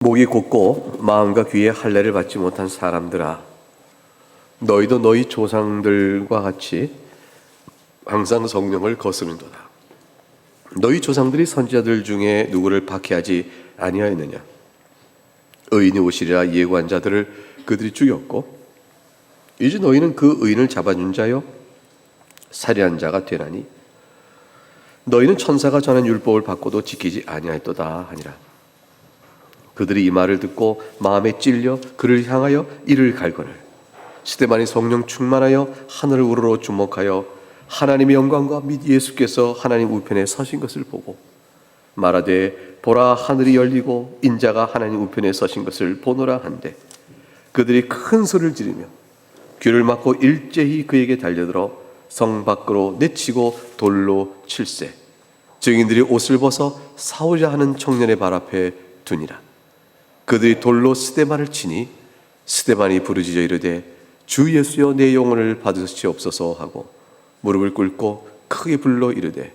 목이 곧고 마음과 귀에 할례를 받지 못한 사람들아, 너희도 너희 조상들과 같이 항상 성령을 거스른도다. 너희 조상들이 선지자들 중에 누구를 박해하지 아니하였느냐? 의인이 오시리라 예고한 자들을 그들이 죽였고, 이제 너희는 그 의인을 잡아준 자요 살해한 자가 되나니 너희는 천사가 전한 율법을 받고도 지키지 아니하였도다 하니라. 그들이 이 말을 듣고 마음에 찔려 그를 향하여 이를 갈거늘 스데반이 성령 충만하여 하늘을 우러러 주목하여 하나님의 영광과 및 예수께서 하나님 우편에 서신 것을 보고 말하되 보라, 하늘이 열리고 인자가 하나님 우편에 서신 것을 보노라 한데, 그들이 큰 소리를 지르며 귀를 막고 일제히 그에게 달려들어 성 밖으로 내치고 돌로 칠세. 증인들이 옷을 벗어 싸우자 하는 청년의 발 앞에 두니라. 그들이 돌로 스데반을 치니 스데반이 부르짖어 이르되 주 예수여 내 영혼을 받으시옵소서 하고 무릎을 꿇고 크게 불러 이르되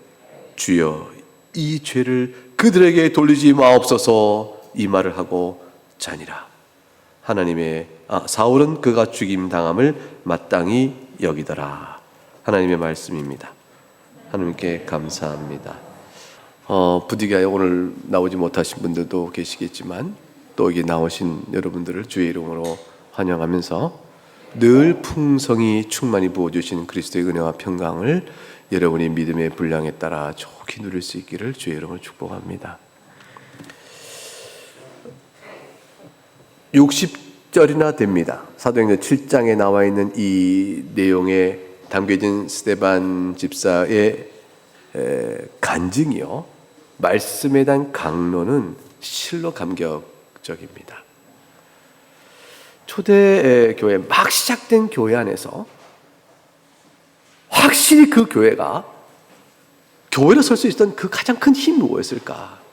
주여 이 죄를 그들에게 돌리지 마옵소서, 이 말을 하고 자니라. 사울은 그가 죽임 당함을 마땅히 여기더라. 하나님의 말씀입니다. 하나님께 감사합니다. 부득이하여 오늘 나오지 못하신 분들도 계시겠지만 또 여기 나오신 여러분들을 주의 이름으로 환영하면서 늘 풍성히 충만히 부어주신 그리스도의 은혜와 평강을 여러분이 믿음의 분량에 따라 좋게 누릴 수 있기를 주의 이름으로 축복합니다. 60절이나 됩니다. 사도행전 7장에 나와 있는 이 내용에 담겨진 스데반 집사의 간증이요, 말씀에 대한 강론은 실로 감격적입니다. 초대 교회, 막 시작된 교회 안에서 확실히 그 교회가 교회로 설 수 있었던 그 가장 큰 힘이 무엇일까?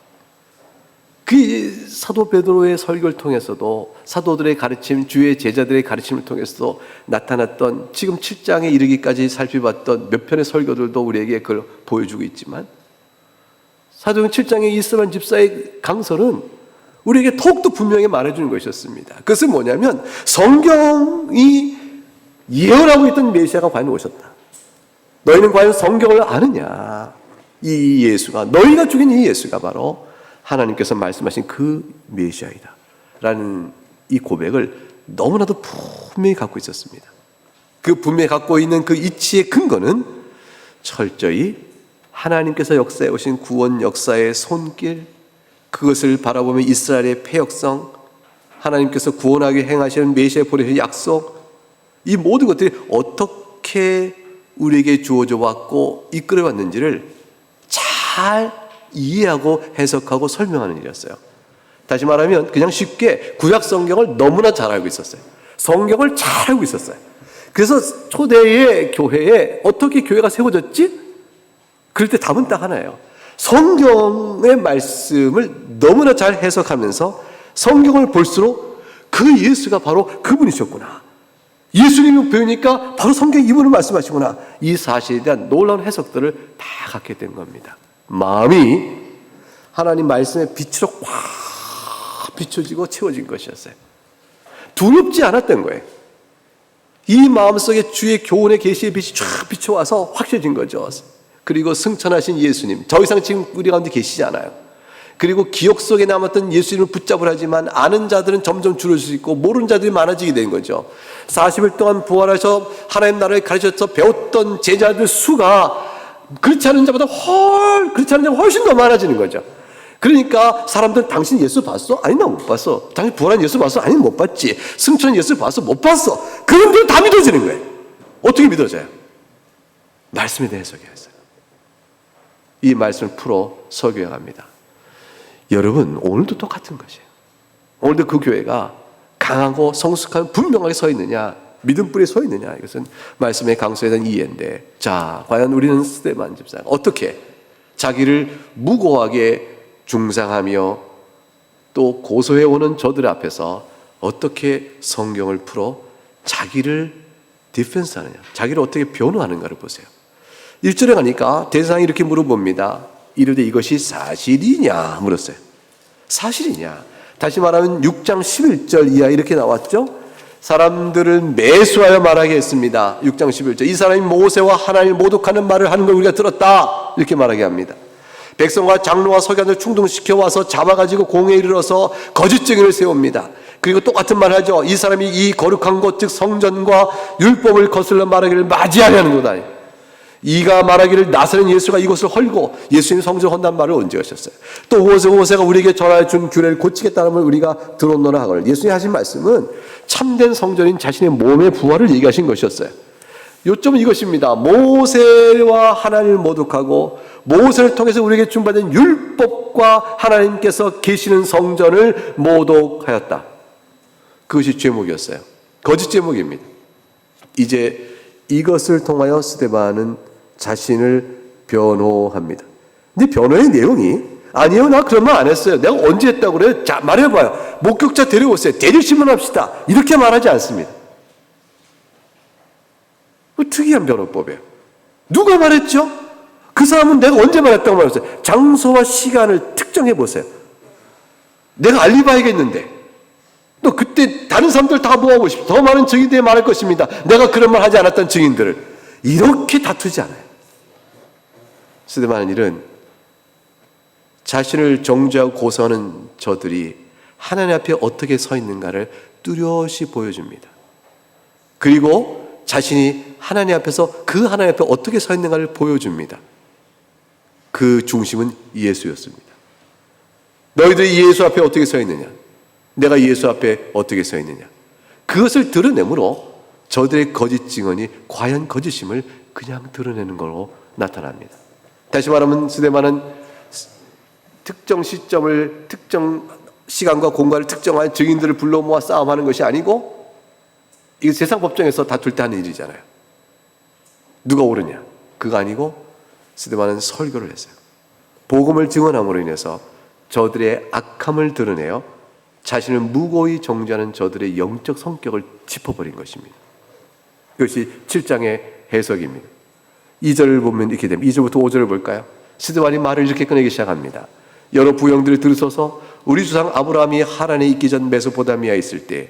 그 사도 베드로의 설교를 통해서도, 사도들의 가르침, 주의 제자들의 가르침을 통해서도 나타났던, 지금 7장에 이르기까지 살펴봤던 몇 편의 설교들도 우리에게 그걸 보여주고 있지만, 사도행 7장의 이스라엘 집사의 강설은 우리에게 더욱더 분명히 말해주는 것이었습니다. 그것은 뭐냐면 성경이 예언하고 있던 메시아가 과연 오셨다. 너희는 과연 성경을 아느냐? 이 예수가, 너희가 죽인 이 예수가 바로 하나님께서 말씀하신 그 메시아이다 라는 이 고백을 너무나도 분명히 갖고 있었습니다. 그 분명히 갖고 있는 그 이치의 근거는 철저히 하나님께서 역사해 오신 구원 역사의 손길, 그것을 바라보며 이스라엘의 패역성, 하나님께서 구원하게 행하시는 메시아에 보내신 약속, 이 모든 것들이 어떻게 우리에게 주어져 왔고 이끌어 왔는지를 잘 이해하고 해석하고 설명하는 일이었어요. 다시 말하면 그냥 쉽게 구약 성경을 너무나 잘 알고 있었어요. 성경을 잘 알고 있었어요. 그래서 초대의 교회에 어떻게 교회가 세워졌지? 그럴 때 답은 딱 하나예요. 성경의 말씀을 너무나 잘 해석하면서 성경을 볼수록 그 예수가 바로 그분이셨구나, 예수님이 배우니까 바로 성경 이분을 말씀하시구나, 이 사실에 대한 놀라운 해석들을 다 갖게 된 겁니다. 마음이 하나님 말씀의 빛으로 확 비춰지고 채워진 것이었어요. 두렵지 않았던 거예요. 이 마음속에 주의 교훈의 계시의 빛이 쫙 비춰와서 확실해진 거죠. 그리고 승천하신 예수님, 더 이상 지금 우리 가운데 계시지 않아요. 그리고 기억 속에 남았던 예수님을 붙잡으려 하지만 아는 자들은 점점 줄어들 수 있고 모르는 자들이 많아지게 된 거죠. 40일 동안 부활하셔 하나님 나라를 가르쳐서 배웠던 제자들 수가 그렇지 않은 자보다 훨씬 더 많아지는 거죠. 그러니까 사람들은 당신 예수 봤어? 아니 나 못 봤어. 당신 부활한 예수 봤어? 아니 못 봤지. 승천한 예수 봤어? 못 봤어. 그런데 다 믿어지는 거예요. 어떻게 믿어져요? 말씀에 대해 해석해야죠. 이 말씀을 풀어 설교해 갑니다. 여러분, 오늘도 똑같은 것이에요. 오늘도 그 교회가 강하고 성숙한 분명하게 서 있느냐, 믿음 뿌리에 서 있느냐, 이것은 말씀의 강서에 대한 이해인데, 자, 과연 우리는 스데반 집사가 어떻게 자기를 무고하게 중상하며 또 고소해오는 저들 앞에서 어떻게 성경을 풀어 자기를 디펜스하느냐, 자기를 어떻게 변호하는가를 보세요. 1절에 가니까 대상이 이렇게 물어봅니다. 이르되 이것이 사실이냐 물었어요. 사실이냐? 다시 말하면 6장 11절 이하 이렇게 나왔죠. 사람들을 매수하여 말하게 했습니다. 6장 11절. 이 사람이 모세와 하나님을 모독하는 말을 하는 걸 우리가 들었다. 이렇게 말하게 합니다. 백성과 장로와 서기관을 충동시켜 와서 잡아가지고 공회에 이르러서 거짓 증인을 세웁니다. 그리고 똑같은 말 하죠. 이 사람이 이 거룩한 곳 즉 성전과 율법을 거슬러 말하기를 맞이하려는구나. 이가 말하기를 나사렛 예수가 이곳을 헐고 예수님 성전을 헌다는 말을 언제 하셨어요? 또 모세가 우리에게 전하여 준 규례를 고치겠다는 걸 우리가 들었노라 하거늘. 예수님이 하신 말씀은 참된 성전인 자신의 몸의 부활을 얘기하신 것이었어요. 요점은 이것입니다. 모세와 하나님을 모독하고 모세를 통해서 우리에게 준받은 율법과 하나님께서 계시는 성전을 모독하였다. 그것이 제목이었어요. 거짓 제목입니다. 이제 이것을 통하여 스데반은 자신을 변호합니다. 근데 변호의 내용이 아니요, 나 그런 말 안 했어요. 내가 언제 했다고 그래요? 자, 말해봐요. 목격자 데려오세요. 대리신문합시다. 이렇게 말하지 않습니다. 특이한 변호법이에요. 누가 말했죠? 그 사람은 내가 언제 말했다고 말했어요. 장소와 시간을 특정해 보세요. 내가 알리바이겠는데 또 그때 다른 사람들 다 모아보십시오. 더 많은 증인들이 말할 것입니다. 내가 그런 말 하지 않았던 증인들을. 이렇게 다투지 않아요. 스데반의 일은 자신을 정죄하고 고소하는 저들이 하나님 앞에 어떻게 서 있는가를 뚜렷이 보여줍니다. 그리고 자신이 하나님 앞에서 그 하나님 앞에 어떻게 서 있는가를 보여줍니다. 그 중심은 예수였습니다. 너희들이 예수 앞에 어떻게 서 있느냐? 내가 예수 앞에 어떻게 서 있느냐? 그것을 드러내므로 저들의 거짓 증언이 과연 거짓임을 그냥 드러내는 걸로 나타납니다. 다시 말하면 스데반은 특정 시점을 특정 시간과 공간을 특정한 증인들을 불러 모아 싸움하는 것이 아니고 이거 세상 법정에서 다툴 때 하는 일이잖아요. 누가 옳으냐? 그거 아니고 스데반은 설교를 했어요. 복음을 증언함으로 인해서 저들의 악함을 드러내어 자신을 무고히 정죄하는 저들의 영적 성격을 짚어버린 것입니다. 이것이 7장의 해석입니다. 2절을 보면 이렇게 됩니다. 2절부터 5절을 볼까요? 스데반이 말을 이렇게 꺼내기 시작합니다. 여러 부형들이 들으소서. 우리 주상 아브라함이 하란에 있기 전 메소포타미아에 있을 때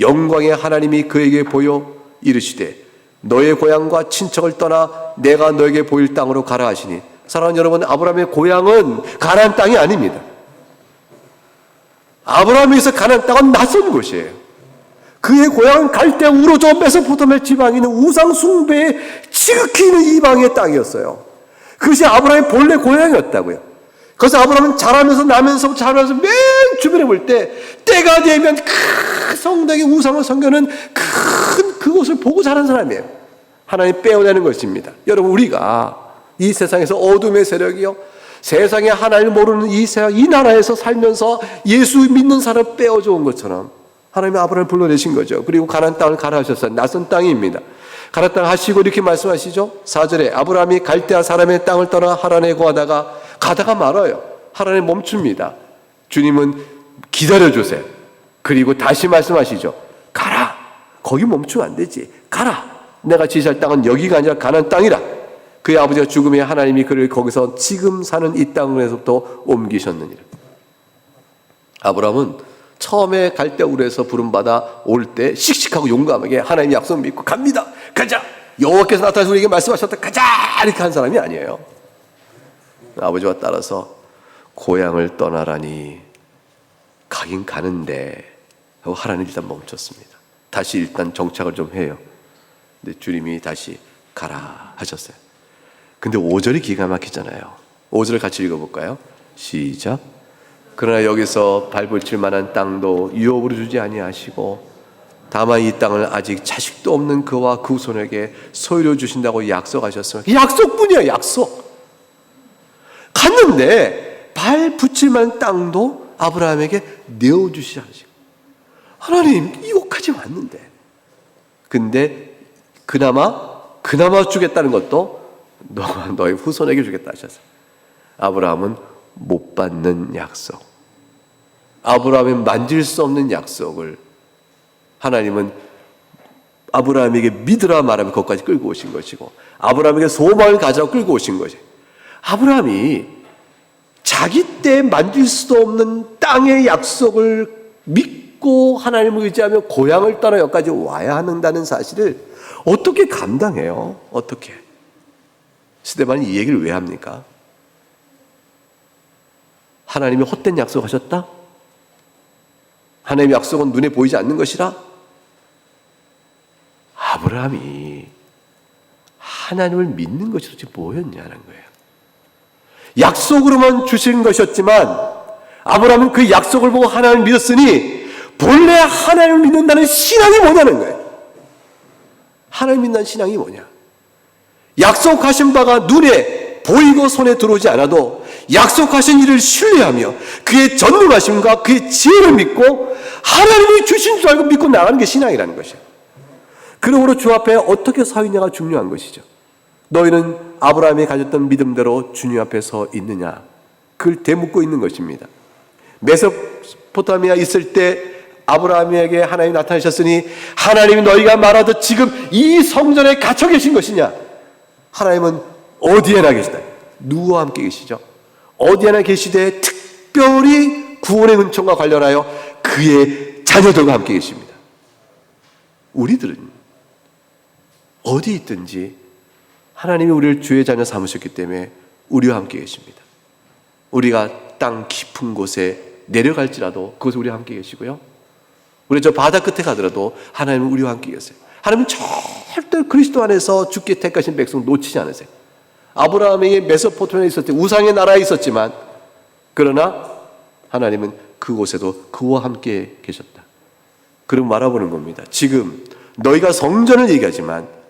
영광의 하나님이 그에게 보여 이르시되 너의 고향과 친척을 떠나 내가 너에게 보일 땅으로 가라 하시니. 사랑하는 여러분, 아브라함의 고향은 가나안 땅이 아닙니다. 아브라함에서 가나안 땅은 낯선 곳이에요. 그의 고향은 갈대아 우르 메소포타미아 지방에 있는 우상 숭배에 지극히 있는 이방의 땅이었어요. 그것이 아브라함의 본래 고향이었다고요. 그래서 아브라함은 자라면서 맨 주변에 볼 때 때가 되면 큰 성당의 우상을 섬기는 큰 그곳을 보고 자란 사람이에요. 하나님 빼어내는 것입니다. 여러분, 우리가 이 세상에서 어둠의 세력이요, 세상에 하나님을 모르는 이 나라에서 살면서 예수 믿는 사람 빼어줘온 것처럼 하나님이 아브라함을 불러내신 거죠. 그리고 가나안 땅을 가라 하셨어요. 낯선 땅입니다. 가나안 땅 하시고 이렇게 말씀하시죠. 4절에 아브라함이 갈대아 사람의 땅을 떠나 하란에 가다가 말아요. 하란에 멈춥니다. 주님은 기다려주세요. 그리고 다시 말씀하시죠. 가라. 거기 멈추면 안 되지. 가라. 내가 지시할 땅은 여기가 아니라 가나안 땅이라. 그의 아버지가 죽음에 하나님이 그를 거기서 지금 사는 이 땅에서부터 옮기셨느니라. 아브라함은 처음에 갈대아 우르에서 부름받아 올 때 씩씩하고 용감하게 하나님의 약속을 믿고 갑니다. 가자. 여호와께서 나타나서 우리에게 말씀하셨다. 가자. 이렇게 한 사람이 아니에요. 아버지와 따라서 고향을 떠나라니 가긴 가는데 하고 하나님 일단 멈췄습니다. 다시 일단 정착을 좀 해요. 근데 주님이 다시 가라 하셨어요. 근데 5절이 기가 막히잖아요. 5절을 같이 읽어볼까요? 시작. 그러나 여기서 발붙일 만한 땅도 유업으로 주지 아니하시고 다만 이 땅을 아직 자식도 없는 그와 그 후손에게 소유로 주신다고 약속하셨습니다. 약속뿐이야, 약속. 갔는데 발 붙일 만한 땅도 아브라함에게 내어주시지 않으시고, 하나님 이곳까지 왔는데, 근데 그나마 주겠다는 것도 너의 후손에게 주겠다 하셨어요. 아브라함은 못 받는 약속, 아브라함이 만질 수 없는 약속을 하나님은 아브라함에게 믿으라 말하면 거기까지 끌고 오신 것이고, 아브라함에게 소망을 가져고 끌고 오신 것이에요. 아브라함이 자기 때 만질 수도 없는 땅의 약속을 믿고 하나님을 의지하며 고향을 떠나 여기까지 와야 한다는 사실을 어떻게 감당해요? 어떻게? 스데반이 이 얘기를 왜 합니까? 하나님이 헛된 약속하셨다? 하나님의 약속은 눈에 보이지 않는 것이라? 아브라함이 하나님을 믿는 것이 도대체 뭐였냐는 거예요. 약속으로만 주신 것이었지만 아브라함은 그 약속을 보고 하나님을 믿었으니 본래 하나님을 믿는다는 신앙이 뭐냐는 거예요. 하나님 믿는 신앙이 뭐냐? 약속하신 바가 눈에 보이고 손에 들어오지 않아도 약속하신 일을 신뢰하며 그의 전능하심과 그의 지혜를 믿고 하나님이 주신 줄 알고 믿고 나가는 게 신앙이라는 것이에요. 그러므로 주 앞에 어떻게 서 있냐가 중요한 것이죠. 너희는 아브라함이 가졌던 믿음대로 주님 앞에 서 있느냐? 그걸 되묻고 있는 것입니다. 메소포타미아 있을 때 아브라함에게 하나님이 나타나셨으니 하나님이 너희가 말하듯 지금 이 성전에 갇혀 계신 것이냐? 하나님은 어디에나 계시다. 누구와 함께 계시죠? 어디에나 계시되 특별히 구원의 은총과 관련하여 그의 자녀들과 함께 계십니다. 우리들은 어디 있든지 하나님이 우리를 주의 자녀 삼으셨기 때문에 우리와 함께 계십니다. 우리가 땅 깊은 곳에 내려갈지라도 그곳에 우리와 함께 계시고요. 우리 저 바다 끝에 가더라도 하나님은 우리와 함께 계세요. 하나님은 절대 그리스도 안에서 주께 택하신 백성 놓치지 않으세요. 아브라함이 메소포타미아에 있을 때 우상의 나라에 있었지만 그러나 하나님은 그곳에도 그와 함께 계셨다. 그럼 말아보는 겁니다. 지금 너희가 성전을 얘기하지만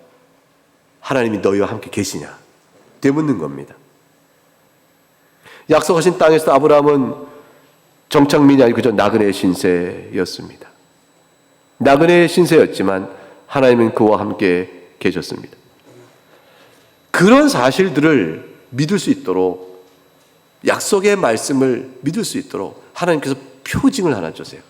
하나님이 너희와 함께 계시냐? 되묻는 겁니다. 약속하신 땅에서 아브라함은 정착민이 아니고 그저 나그네 신세였습니다. 나그네 신세였지만 하나님은 그와 함께 계셨습니다. 그런 사실들을 믿을 수 있도록 약속의 말씀을 믿을 수 있도록 하나님께서 표징을 하나 주세요.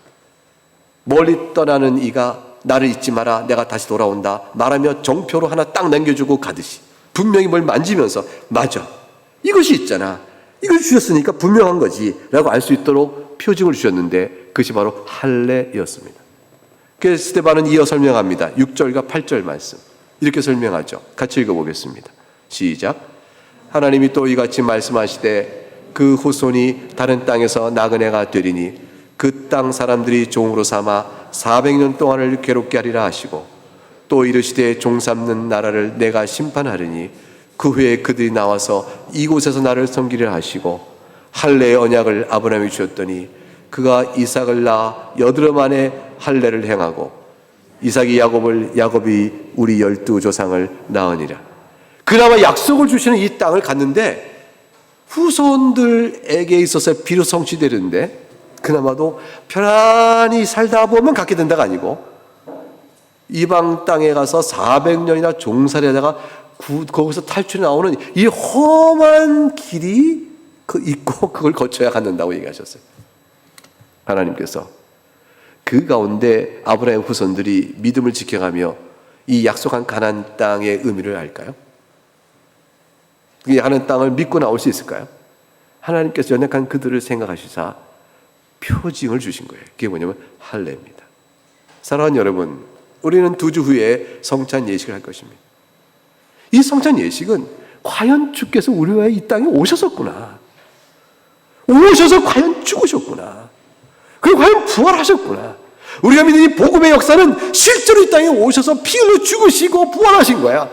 멀리 떠나는 이가 나를 잊지 마라 내가 다시 돌아온다 말하며 정표로 하나 딱 남겨주고 가듯이 분명히 뭘 만지면서 맞아 이것이 있잖아 이걸 주셨으니까 분명한 거지 라고 알 수 있도록 표징을 주셨는데 그것이 바로 할례였습니다. 그래서 스데반은 이어 설명합니다. 6절과 8절 말씀 이렇게 설명하죠. 같이 읽어보겠습니다. 시작. 하나님이 또 이같이 말씀하시되 그 후손이 다른 땅에서 나그네가 되리니 그 땅 사람들이 종으로 삼아 400년 동안을 괴롭게 하리라 하시고 또 이르시되 종 삼는 나라를 내가 심판하리니 그 후에 그들이 나와서 이곳에서 나를 섬기리라 하시고 할례의 언약을 아브라함이 주었더니 그가 이삭을 낳아 여드름 안에 할례를 행하고 이삭이 야곱이 우리 12조상을 낳으니라. 그나마 약속을 주시는 이 땅을 갔는데 후손들에게 있어서 비로 성취되는데 그나마도 편안히 살다 보면 갖게 된다가 아니고 이방 땅에 가서 400년이나 종살이하다가 거기서 탈출해 나오는 이 험한 길이 있고 그걸 거쳐야 갖는다고 얘기하셨어요. 하나님께서 그 가운데 아브라함의 후손들이 믿음을 지켜가며 이 약속한 가나안 땅의 의미를 알까요? 이 가나안 땅을 믿고 나올 수 있을까요? 하나님께서 연약한 그들을 생각하시사 표징을 주신 거예요. 그게 뭐냐면 할례입니다. 사랑하는 여러분, 우리는 2주 후에 성찬 예식을 할 것입니다. 이 성찬 예식은 과연 주께서 우리와 이 땅에 오셨었구나. 오셔서 과연 죽으셨구나. 그리고 과연 부활하셨구나. 우리가 믿는 이 복음의 역사는 실제로 이 땅에 오셔서 피 흘려 죽으시고 부활하신 거야.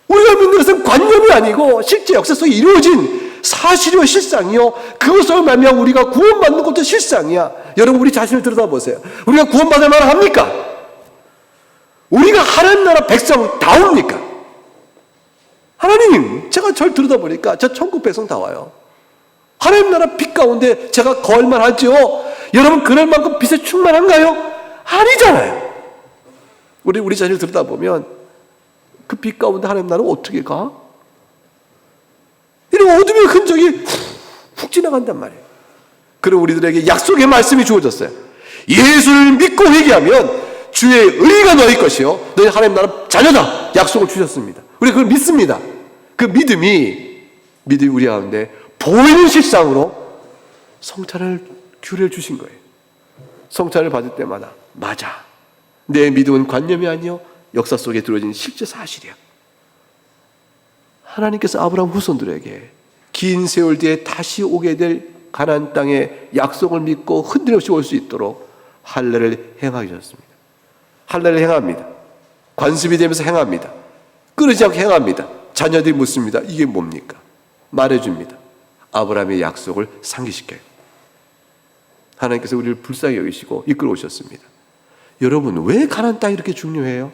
우리가 믿는 것은 관념이 아니고 실제 역사 속에 이루어진 사실이요 실상이요 그것을 말미암아 우리가 구원받는 것도 실상이야. 여러분 우리 자신을 들여다보세요. 우리가 구원받을 만합니까? 우리가 하나님 나라 백성다웁니까? 하나님 제가 절 들여다보니까 저 천국 백성다워요. 하나님 나라 빛 가운데 제가 거할만 하죠. 여러분 그럴 만큼 빛에 충만한가요? 아니잖아요. 우리 자신을 들여다보면 그 빛 가운데 하나님 나라는 어떻게 가? 이런 어둠의 흔적이 훅 지나간단 말이에요. 그럼 우리들에게 약속의 말씀이 주어졌어요. 예수를 믿고 회개하면 주의 의가 너희 것이요 너희 하나님 나라 자녀다 약속을 주셨습니다. 우리 그걸 믿습니다. 그 믿음이 우리 가운데 보이는 실상으로 성찬을 규례를 주신 거예요. 성찬을 받을 때마다 맞아, 내 믿음은 관념이 아니요 역사 속에 들어진 실제 사실이야. 하나님께서 아브라함 후손들에게 긴 세월 뒤에 다시 오게 될 가나안 땅의 약속을 믿고 흔들 없이 올 수 있도록 할례를 행하셨습니다. 할례를 행합니다. 관습이 되면서 행합니다. 끊이지 않고 행합니다. 자녀들이 묻습니다. 이게 뭡니까? 말해줍니다. 아브라함의 약속을 상기시켜요. 하나님께서 우리를 불쌍히 여기시고 이끌어 오셨습니다. 여러분, 왜 가나안 땅이 이렇게 중요해요?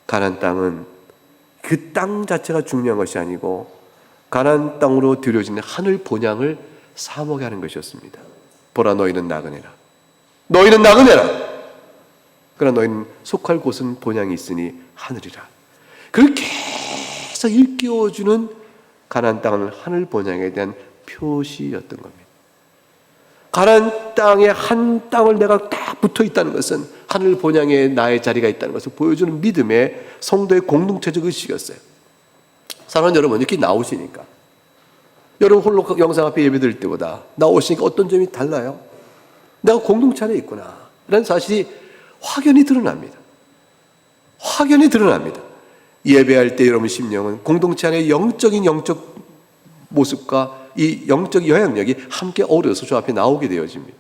가나안 땅은 그 땅 자체가 중요한 것이 아니고 가나안 땅으로 들여지는 하늘 본향을 사모하게 하는 것이었습니다. 보라, 너희는 나그네라. 너희는 나그네라. 그러나 너희는 속할 곳은 본향이 있으니 하늘이라. 그걸 계속 일깨워주는 가나안 땅은 하늘 본향에 대한 표시였던 겁니다. 가나안 땅에 한 땅을 내가 딱 붙어 있다는 것은 하늘 본향에 나의 자리가 있다는 것을 보여주는 믿음의 성도의 공동체적 의식이었어요. 사랑하는 여러분, 이렇게 나오시니까 여러분 홀로 영상 앞에 예배드릴 때보다 나오시니까 어떤 점이 달라요? 내가 공동체 안에 있구나 라는 사실이 확연히 드러납니다. 확연히 드러납니다. 예배할 때 여러분 심령은 공동체 안에 영적 모습과 이 영적 영향력이 함께 어우러서 주 앞에 나오게 되어집니다.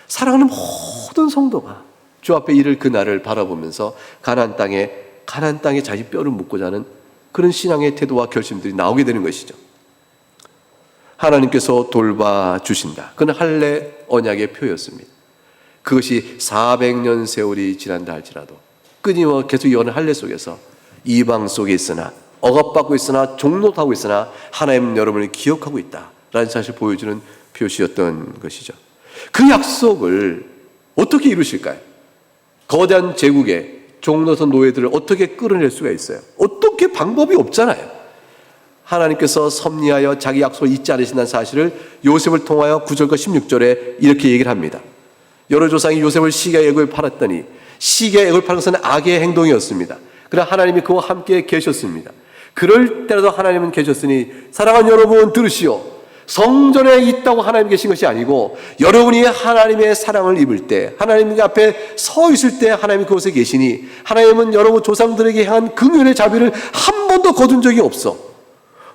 사랑하는 모든 성도가 주 앞에 이를 그날을 바라보면서 가나안 땅에 자기 뼈를 묻고자 하는 그런 신앙의 태도와 결심들이 나오게 되는 것이죠. 하나님께서 돌봐주신다. 그는 할례 언약의 표였습니다. 그것이 400년 세월이 지난다 할지라도 끊임없이 계속 이어가는 할례 속에서 이방 속에 있으나 억압받고 있으나 종노하고 있으나 하나님은 여러분을 기억하고 있다라는 사실을 보여주는 표시였던 것이죠. 그 약속을 어떻게 이루실까요? 거대한 제국의 종노선 노예들을 어떻게 끌어낼 수가 있어요? 어떻게 방법이 없잖아요. 하나님께서 섭리하여 자기 약속을 잊지 않으신다는 사실을 요셉을 통하여 9절과 16절에 이렇게 얘기를 합니다. 여러 조상이 요셉을 시기의 애굽에 팔았더니 시기의 애굽을 파는 것은 악의 행동이었습니다. 그러나 하나님이 그와 함께 계셨습니다. 그럴 때라도 하나님은 계셨으니 사랑하는 여러분 들으시오. 성전에 있다고 하나님 계신 것이 아니고 여러분이 하나님의 사랑을 입을 때 하나님 앞에 서 있을 때 하나님이 그곳에 계시니 하나님은 여러분 조상들에게 향한 긍휼의 자비를 한 번도 거둔 적이 없어.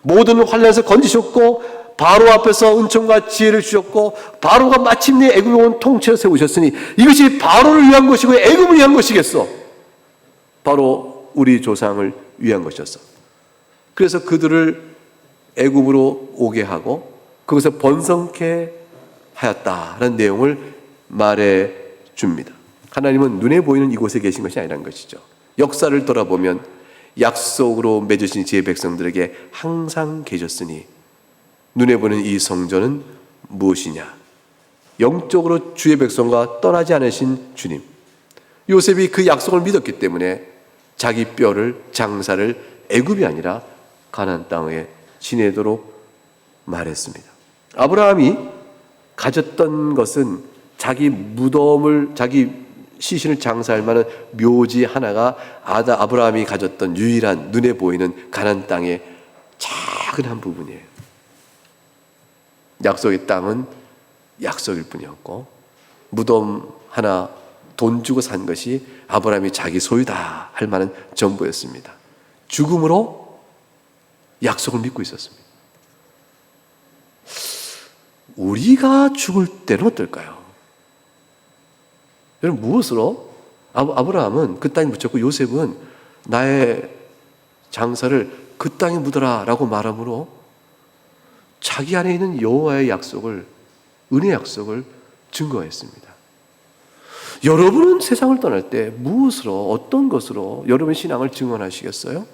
모든 환난에서 건지셨고 바로 앞에서 은총과 지혜를 주셨고 바로가 마침내 애굽에 온 통치를 세우셨으니 이것이 바로를 위한 것이고 애굽을 위한 것이겠어. 바로 우리 조상을 위한 것이었어. 그래서 그들을 애굽으로 오게 하고 그것을 번성케 하였다라는 내용을 말해 줍니다. 하나님은 눈에 보이는 이곳에 계신 것이 아니라는 것이죠. 역사를 돌아보면 약속으로 맺으신 지혜 백성들에게 항상 계셨으니 눈에 보이는 이 성전은 무엇이냐? 영적으로 주의 백성과 떠나지 않으신 주님. 요셉이 그 약속을 믿었기 때문에 자기 뼈를 장사를 애굽이 아니라 가나안 땅에 지내도록 말했습니다. 아브라함이 가졌던 것은 자기 무덤을 자기 시신을 장사할 만한 묘지 하나가 아브라함이 가졌던 유일한 눈에 보이는 가나안 땅의 작은 한 부분이에요. 약속의 땅은 약속일 뿐이었고 무덤 하나 돈 주고 산 것이 아브라함이 자기 소유다 할 만한 정보였습니다. 죽음으로 약속을 믿고 있었습니다. 우리가 죽을 때는 어떨까요? 여러분 무엇으로? 아브라함은 그 땅에 묻혔고 요셉은 나의 장사를 그 땅에 묻어라 라고 말함으로 자기 안에 있는 여호와의 약속을 은혜 약속을 증거했습니다. 여러분은 세상을 떠날 때 무엇으로 어떤 것으로 여러분의 신앙을 증언하시겠어요?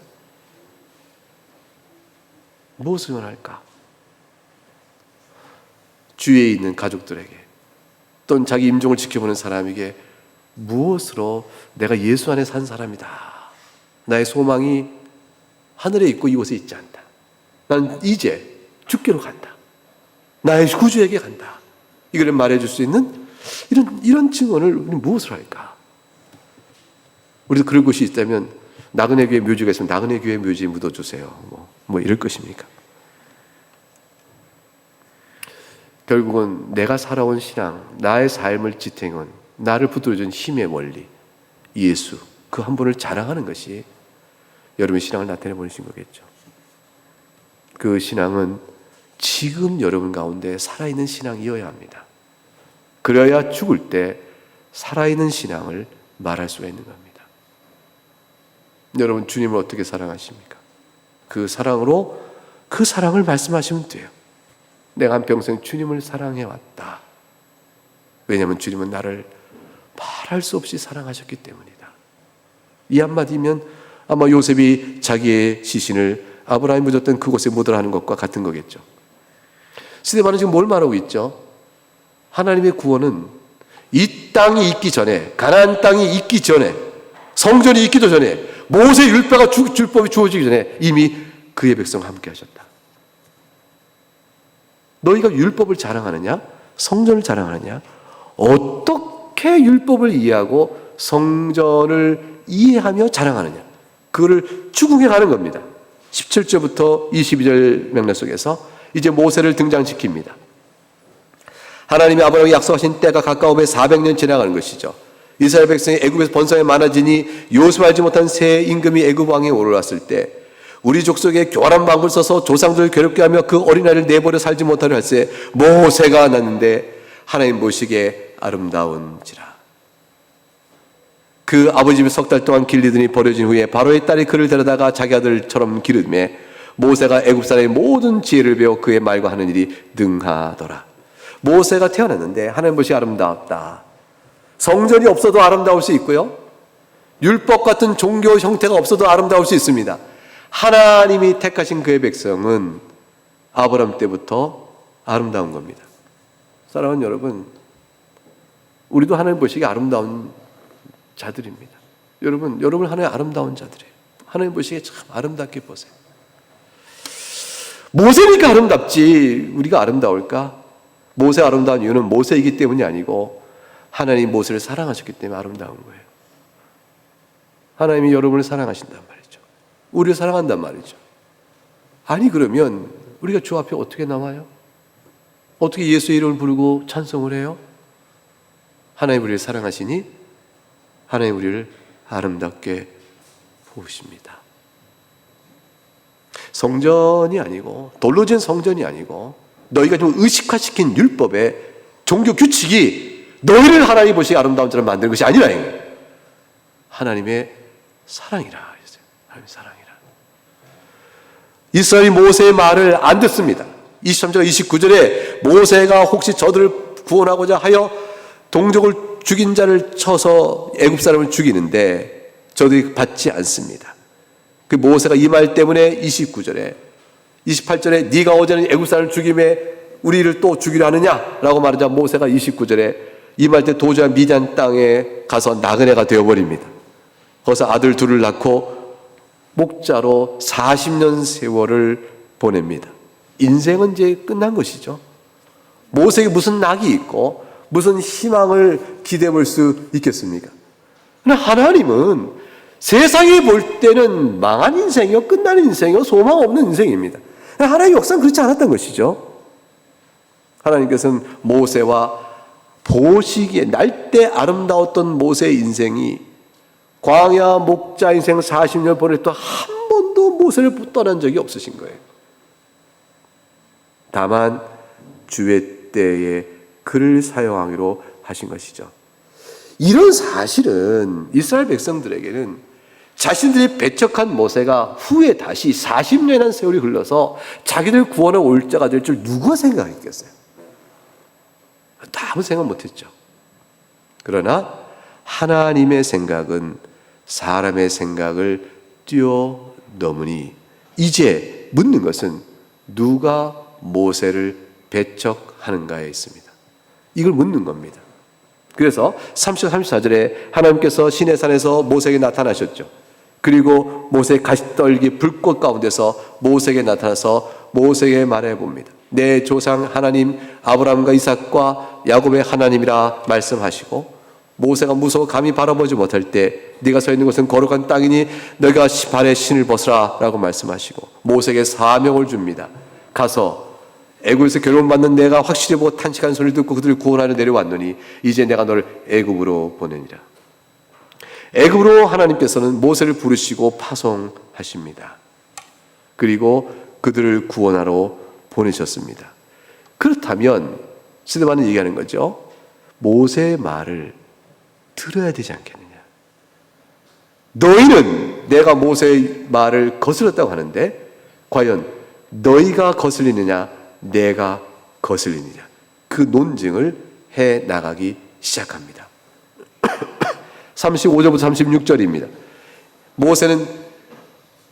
무엇을 증언할까? 주위에 있는 가족들에게 또는 자기 임종을 지켜보는 사람에게 무엇으로 내가 예수 안에 산 사람이다. 나의 소망이 하늘에 있고 이곳에 있지 않다. 난 이제 주께로 간다. 나의 구주에게 간다. 이걸 말해줄 수 있는 이런 증언을 우리는 무엇을 할까? 우리도 그럴 곳이 있다면 나그네 교회 묘지가 있으면 나그네 교회 묘지에 묻어주세요. 뭐 이럴 것입니까? 결국은 내가 살아온 신앙, 나의 삶을 지탱한, 나를 붙들어준 힘의 원리, 예수, 그 한 분을 자랑하는 것이 여러분의 신앙을 나타내 보이신 거겠죠. 그 신앙은 지금 여러분 가운데 살아있는 신앙이어야 합니다. 그래야 죽을 때 살아있는 신앙을 말할 수가 있는 겁니다. 여러분, 주님을 어떻게 사랑하십니까? 그 사랑으로 그 사랑을 말씀하시면 돼요. 내가 한평생 주님을 사랑해왔다. 왜냐하면 주님은 나를 말할 수 없이 사랑하셨기 때문이다. 이 한마디면 아마 요셉이 자기의 시신을 아브라함이 묻었던 그곳에 묻으라 하는 것과 같은 거겠죠. 스데반은 지금 뭘 말하고 있죠? 하나님의 구원은 이 땅이 있기 전에, 가나안 땅이 있기 전에, 성전이 있기도 전에, 모세 율법가 율법이 주어지기 전에 이미 그의 백성과 함께 하셨다. 너희가 율법을 자랑하느냐? 성전을 자랑하느냐? 어떻게 율법을 이해하고 성전을 이해하며 자랑하느냐? 그거를 추궁해 가는 겁니다. 17절부터 22절 맥락 속에서 이제 모세를 등장시킵니다. 하나님이 아브라함에게 약속하신 때가 가까움에 400년 지나가는 것이죠. 이스라엘 백성이 애굽에서 번성이 많아지니 요셉 알지 못한 새 임금이 애굽 왕에 올라왔을 때 우리 족속에 교활한 방법을 써서 조상들을 괴롭게 하며 그 어린아이를 내버려 살지 못하려 할세 모세가 났는데 하나님 보시기에 아름다운지라. 그 아버지 집에 석 달 동안 길리더니 버려진 후에 바로의 딸이 그를 데려다가 자기 아들처럼 기르매 모세가 애굽 사람의 모든 지혜를 배워 그의 말과 하는 일이 능하더라. 모세가 태어났는데 하나님 보시기에 아름다웠다. 성전이 없어도 아름다울 수 있고요, 율법 같은 종교 형태가 없어도 아름다울 수 있습니다. 하나님이 택하신 그의 백성은 아브라함 때부터 아름다운 겁니다. 사랑하는 여러분, 우리도 하나님 보시기에 아름다운 자들입니다. 여러분 하나님 아름다운 자들이에요. 하나님 보시기에 참 아름답게 보세요. 모세니까 아름답지 우리가 아름다울까? 모세 아름다운 이유는 모세이기 때문이 아니고 하나님이 모세를 사랑하셨기 때문에 아름다운 거예요. 하나님이 여러분을 사랑하신단 말이죠. 우리를 사랑한단 말이죠. 아니 그러면 우리가 주 앞에 어떻게 나와요? 어떻게 예수의 이름을 부르고 찬송을 해요? 하나님 우리를 사랑하시니 하나님 우리를 아름답게 보십니다. 성전이 아니고 돌로 지은 성전이 아니고 너희가 좀 의식화시킨 율법의 종교 규칙이 너희를 하나님 보시기에 아름다운 자로 만드는 것이 아니라 하나님의 사랑이라. 하나님의 사랑이라. 이스라엘이 모세의 말을 안 듣습니다. 23절 29절에 모세가 혹시 저들을 구원하고자 하여 동족을 죽인 자를 쳐서 애굽 사람을 죽이는데 저들이 받지 않습니다. 그 모세가 이 말 때문에 29절에 28절에 네가 어제는 애굽 사람을 죽임에 우리를 또 죽이려 하느냐라고 말하자 모세가 29절에 이 말 때 도저히 미디안 땅에 가서 나그네가 되어버립니다. 거기서 아들 둘을 낳고 목자로 40년 세월을 보냅니다. 인생은 이제 끝난 것이죠. 모세에게 무슨 낙이 있고 무슨 희망을 기대해 볼 수 있겠습니까? 그러나 하나님은 세상이 볼 때는 망한 인생이요, 끝나는 인생이요, 소망 없는 인생입니다. 하나님의 역사는 그렇지 않았던 것이죠. 하나님께서는 모세와 보시기에 날때 아름다웠던 모세의 인생이 광야 목자 인생 40년 보냈던 한 번도 모세를 떠난 적이 없으신 거예요. 다만 주의 때에 그를 사용하기로 하신 것이죠. 이런 사실은 이스라엘 백성들에게는 자신들이 배척한 모세가 후에 다시 40년이라는 세월이 흘러서 자기들 구원에 올 자가 될 줄 누가 생각했겠어요? 아무 생각 못했죠. 그러나 하나님의 생각은 사람의 생각을 뛰어넘으니 이제 묻는 것은 누가 모세를 배척하는가에 있습니다. 이걸 묻는 겁니다. 그래서 30절 34절에 하나님께서 시내산에서 모세에게 나타나셨죠. 그리고 모세의 가시떨기 불꽃 가운데서 모세에게 나타나서 모세에게 말해봅니다. 내 조상 하나님 아브라함과 이삭과 야곱의 하나님이라 말씀하시고 모세가 무서워 감히 바라보지 못할 때 네가 서 있는 곳은 거룩한 땅이니 너희가 발에 신을 벗으라 라고 말씀하시고 모세에게 사명을 줍니다. 가서 애굽에서 괴로움받는 내가 확실히 보고 탄식한 소리를 듣고 그들을 구원하려 내려왔노니 이제 내가 너를 애굽으로 보내니라. 애굽으로 하나님께서는 모세를 부르시고 파송하십니다. 그리고 그들을 구원하러 보내셨습니다. 그렇다면 스데반은 얘기하는 거죠. 모세의 말을 들어야 되지 않겠느냐. 너희는 내가 모세의 말을 거슬렀다고 하는데 과연 너희가 거슬리느냐 내가 거슬리느냐, 그 논증을 해 나가기 시작합니다. 35절부터 36절입니다. 모세는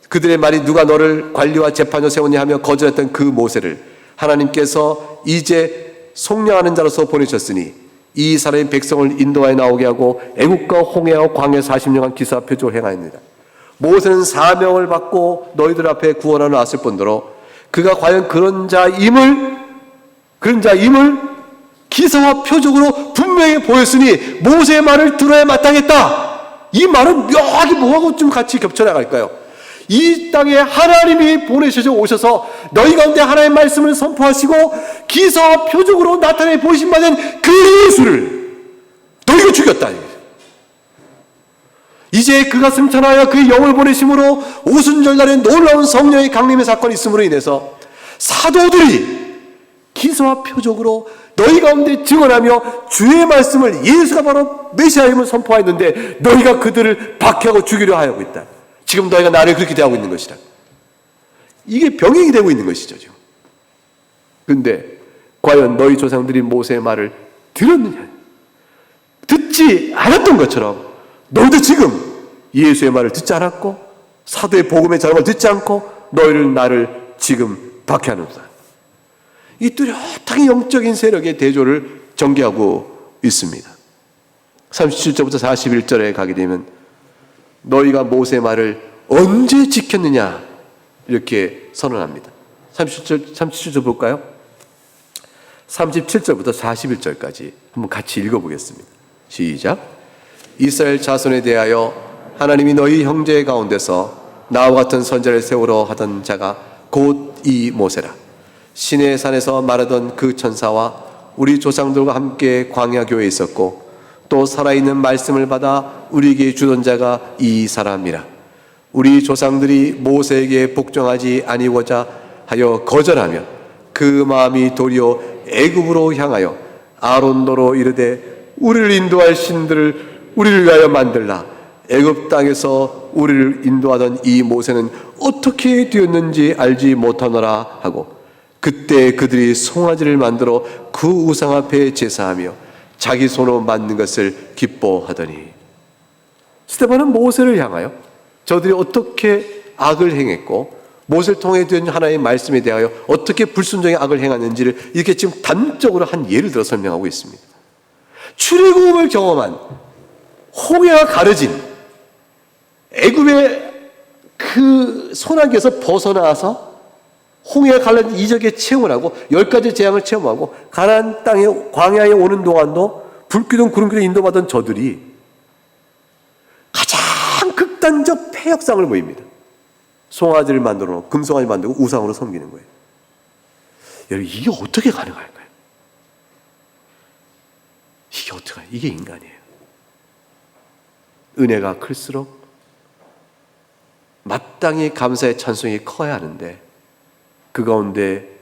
그들의 말이 누가 너를 관리와 재판으로 세우냐 하며 거절했던 그 모세를 하나님께서 이제 속량하는 자로서 보내셨으니 이 사람이 백성을 인도하여 나오게 하고 애국과 홍해와 광야 40년간 기사와 표적을 행하였느니라. 모세는 사명을 받고 너희들 앞에 구원하러 나왔을 뿐더러 그가 과연 그런 자임을 기사와 표적으로 분명히 보였으니 모세의 말을 들어야 마땅했다. 이 말은 묘하게 뭐하고 좀 같이 겹쳐나갈까요? 이 땅에 하나님이 보내셔서 오셔서 너희 가운데 하나님의 말씀을 선포하시고 기사와 표적으로 나타내 보이신 바는 그 예수를 너희가 죽였다. 이제 그가 승천하여 그의 영을 보내심으로 오순절날에 놀라운 성령의 강림의 사건이 있음으로 인해서 사도들이 기사와 표적으로 너희 가운데 증언하며 주의 말씀을 예수가 바로 메시아임을 선포하였는데 너희가 그들을 박해하고 죽이려 하고 있다. 지금 너희가 나를 그렇게 대하고 있는 것이다. 이게 병행이 되고 있는 것이죠. 그런데 과연 너희 조상들이 모세의 말을 들었느냐? 듣지 않았던 것처럼 너희도 지금 예수의 말을 듣지 않았고 사도의 복음의 자랑을 듣지 않고 너희를 나를 지금 박해하는다. 이 뚜렷하게 영적인 세력의 대조를 전개하고 있습니다. 37절부터 41절에 가게 되면 너희가 모세의 말을 언제 지켰느냐 이렇게 선언합니다. 37절 볼까요? 37절부터 41절까지 한번 같이 읽어보겠습니다. 시작. 이스라엘 자손에 대하여 하나님이 너희 형제 가운데서 나와 같은 선지자를 세우러 하던 자가 곧 이 모세라. 시내 산에서 말하던 그 천사와 우리 조상들과 함께 광야 교회에 있었고 또 살아있는 말씀을 받아 우리에게 주던 자가 이 사람이라. 우리 조상들이 모세에게 복종하지 아니고자 하여 거절하며 그 마음이 도리어 애굽으로 향하여 아론노로 이르되 우리를 인도할 신들을 우리를 위하여 만들라. 애굽 땅에서 우리를 인도하던 이 모세는 어떻게 되었는지 알지 못하노라 하고 그때 그들이 송아지를 만들어 그 우상 앞에 제사하며 자기 손으로 만든 것을 기뻐하더니. 스데반은 모세를 향하여 저들이 어떻게 악을 행했고 모세를 통해 된 하나님의 말씀에 대하여 어떻게 불순종의 악을 행하는지를 이렇게 지금 단적으로 한 예를 들어 설명하고 있습니다. 출애굽을 경험한 홍해가 가려진 애굽의 그 소나기에서 벗어나서 홍해가 갈라진 이적의 체험을 하고 10가지 재앙을 체험하고 가나안 땅에 광야에 오는 동안도 불기둥 구름기둥 인도받은 저들이 가장 극단적 폐역상을 보입니다. 송아지를 만들어 놓고 금송아지 만들고 우상으로 섬기는 거예요. 여러분 이게 어떻게 가능할까요? 이게 어떻게 이게 인간이에요. 은혜가 클수록 마땅히 감사의 찬송이 커야 하는데 그 가운데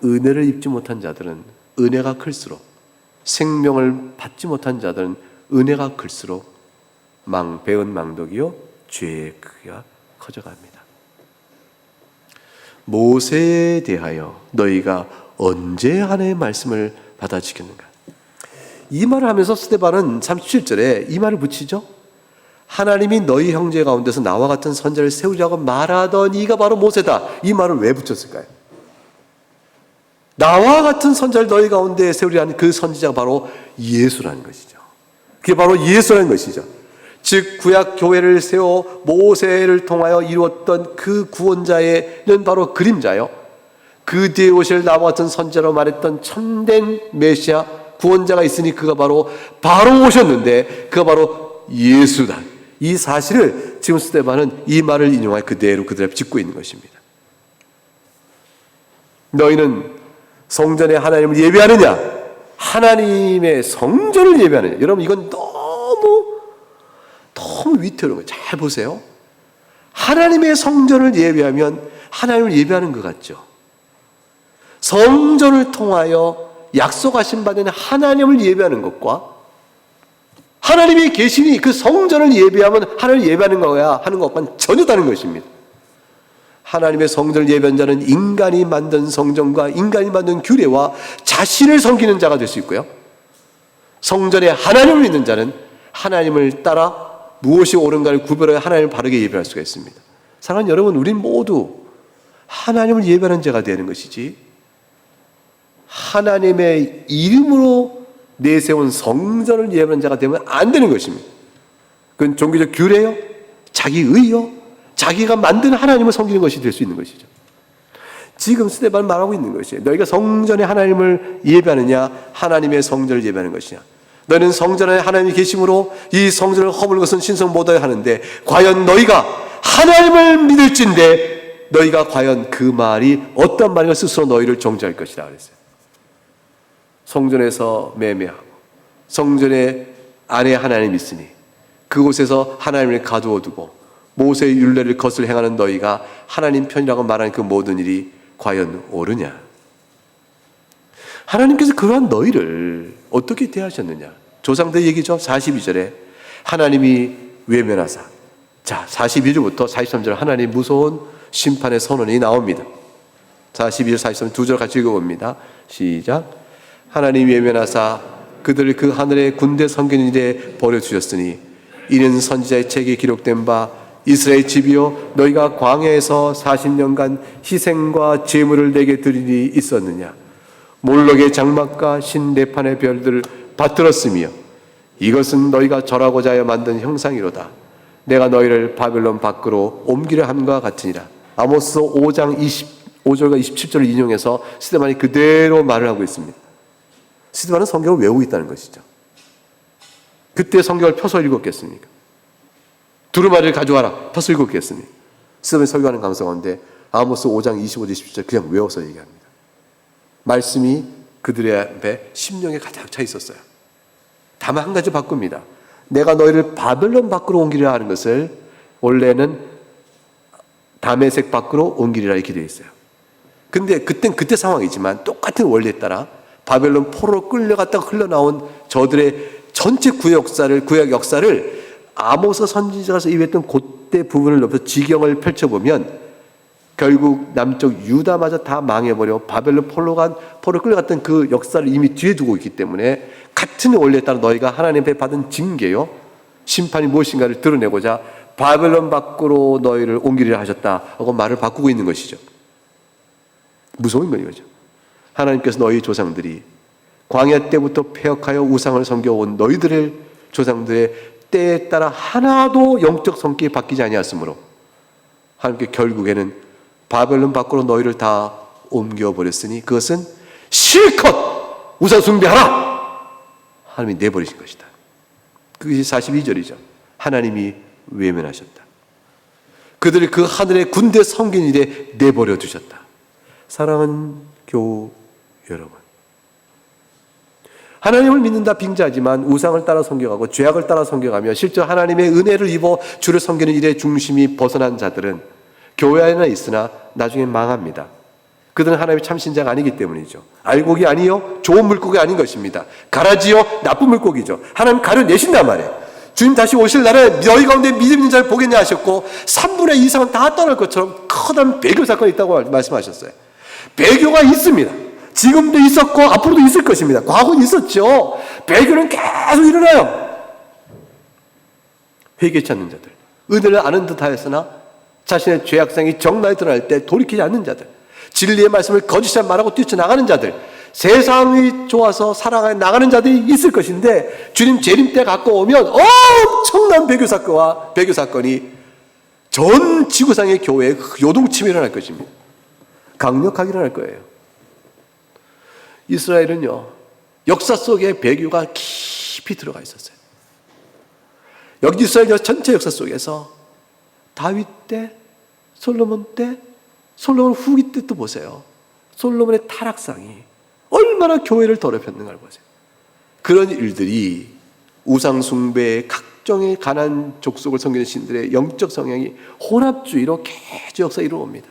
은혜를 입지 못한 자들은 은혜가 클수록 생명을 받지 못한 자들은 은혜가 클수록 배은 망덕이요 죄의 크기가 커져갑니다. 모세에 대하여 너희가 언제 하나님의 말씀을 받아 지켰는가? 이 말을 하면서 스데반은 37절에 이 말을 붙이죠. 하나님이 너희 형제 가운데서 나와 같은 선지자를 세우자고 말하던 이가 바로 모세다. 이 말을 왜 붙였을까요? 나와 같은 선지자를 너희 가운데 세우려는 그 선지자가 바로 예수라는 것이죠. 그게 바로 예수라는 것이죠. 즉 구약 교회를 세워 모세를 통하여 이루었던 그 구원자는 바로 그림자요. 그 뒤에 오실 나와 같은 선지자로 말했던 참된 메시아 구원자가 있으니 그가 바로 오셨는데 그가 바로 예수다. 이 사실을 지금 스데반은 이 말을 인용하여 그대로 그들 앞에 짚고 있는 것입니다. 너희는 성전에 하나님을 예배하느냐, 하나님의 성전을 예배하느냐. 여러분, 이건 너무 위태로운 거예요. 잘 보세요. 하나님의 성전을 예배하면 하나님을 예배하는 것 같죠. 성전을 통하여 약속하신 바 되는 하나님을 예배하는 것과 하나님이 계시니 그 성전을 예배하면 하나님을 예배하는 거야 하는 것과는 전혀 다른 것입니다. 하나님의 성전을 예배한 자는 인간이 만든 성전과 인간이 만든 규례와 자신을 섬기는 자가 될 수 있고요. 성전에 하나님을 믿는 자는 하나님을 따라 무엇이 옳은가를 구별하여 하나님을 바르게 예배할 수가 있습니다. 사랑하는 여러분, 우린 모두 하나님을 예배하는 자가 되는 것이지 하나님의 이름으로 내세운 성전을 예배하는 자가 되면 안 되는 것입니다. 그건 종교적 규례요, 자기 의요, 자기가 만든 하나님을 섬기는 것이 될 수 있는 것이죠. 지금 스데반은 말하고 있는 것이에요. 너희가 성전에 하나님을 예배하느냐, 하나님의 성전을 예배하는 것이냐. 너희는 성전에 하나님이 계심으로 이 성전을 허물 것은 신성 못하여 하는데 과연 너희가 하나님을 믿을진데 너희가 과연 그 말이 어떤 말인가 스스로 너희를 정죄할 것이다 그랬어요. 성전에서 매매하고 성전에 안에 하나님이 있으니 그곳에서 하나님을 가두어 두고 모세의 율례를 거슬 행하는 너희가 하나님 편이라고 말하는 그 모든 일이 과연 옳으냐. 하나님께서 그러한 너희를 어떻게 대하셨느냐. 조상들 얘기죠. 42절에 하나님이 외면하사. 자, 42절부터 43절 하나님 무서운 심판의 선언이 나옵니다. 42절, 43절 두 절 같이 읽어봅니다. 시작. 하나님 외면하사 그들을 그 하늘의 군대 섬기는 일에 버려두셨으니 이는 선지자의 책에 기록된 바 이스라엘 집이여 너희가 광야에서 40년간 희생과 제물을 내게 드리니 있었느냐. 몰록의 장막과 신내판의 별들을 받들었으며 이것은 너희가 절하고자 하여 만든 형상이로다. 내가 너희를 바벨론 밖으로 옮기려 함과 같으니라. 아모스 5장 25절과 27절을 인용해서 스데반이 그대로 말을 하고 있습니다. 스데반은 성경을 외우고 있다는 것이죠. 그때 성경을 펴서 읽었겠습니까? 두루마리를 가져와라. 펴서 읽었겠습니까? 스데반이 설교하는 강서 가운데 아모스 5장 25, 27절 그냥 외워서 얘기합니다. 말씀이 그들의 앞에 심령에 가득 차 있었어요. 다만 한 가지 바꿉니다. 내가 너희를 바벨론 밖으로 옮기려 하는 것을 원래는 다메섹 밖으로 옮기리라 이렇게 되어 있어요. 근데 그땐 그때 상황이지만 똑같은 원리에 따라 바벨론 포로로 끌려갔다가 흘러나온 저들의 전체 구약 역사를 아모스 선지자가 이해했던 그때 부분을 넘어서 지경을 펼쳐보면 결국 남쪽 유다마저 다 망해버려 바벨론 포로 끌려갔던 그 역사를 이미 뒤에 두고 있기 때문에 같은 원리에 따라 너희가 하나님 앞에 받은 징계요 심판이 무엇인가를 드러내고자 바벨론 밖으로 너희를 옮기리라 하셨다 하고 말을 바꾸고 있는 것이죠. 무서운 거죠. 하나님께서 너희 조상들이 광야 때부터 폐역하여 우상을 섬겨온 너희들의 조상들의 때에 따라 하나도 영적 성격이 바뀌지 아니하였으므로 하나님께 결국에는 바벨론 밖으로 너희를 다 옮겨버렸으니 그것은 실컷 우상 숭배하라! 하나님이 내버리신 것이다. 그것이 42절이죠. 하나님이 외면하셨다. 그들을 그 하늘의 군대 섬긴 일에 내버려 두셨다. 사랑하는 교우 여러분, 하나님을 믿는다 빙자하지만 우상을 따라 섬겨가고 죄악을 따라 섬겨가며 실제 하나님의 은혜를 입어 주를 섬기는 일의 중심이 벗어난 자들은 교회 안에 있으나 나중에 망합니다. 그들은 하나님의 참신자가 아니기 때문이죠. 알곡이 아니요 좋은 물고기 아닌 것입니다. 가라지요 나쁜 물고기죠. 하나님 가려내신단 말이에요. 주님 다시 오실 날에 너희 가운데 믿음 있는 자를 보겠냐 하셨고 3분의 2 이상은 다 떠날 것처럼 커다란 배교 사건이 있다고 말씀하셨어요. 배교가 있습니다. 지금도 있었고 앞으로도 있을 것입니다. 과거는 있었죠. 배교는 계속 일어나요. 회개치 않는 자들, 은혜를 아는 듯 하였으나 자신의 죄악성이 정나에 드러날 때 돌이키지 않는 자들, 진리의 말씀을 거짓말 말하고 뛰쳐나가는 자들, 세상이 좋아서 살아가 나가는 자들이 있을 것인데 주님 재림 때 갖고 오면 엄청난 배교 사건이 전 지구상의 교회에 요동침이 일어날 것입니다. 강력하게 일어날 거예요. 이스라엘은요 역사 속에 배교가 깊이 들어가 있었어요. 여기 이스라엘 전체 역사 속에서 다윗 때, 솔로몬 때, 솔로몬 후기 때도 보세요. 솔로몬의 타락상이 얼마나 교회를 더럽혔는가를 보세요. 그런 일들이 우상숭배의 각종의 가난 족속을 섬기는 신들의 영적 성향이 혼합주의로 계속 역사 이루어옵니다.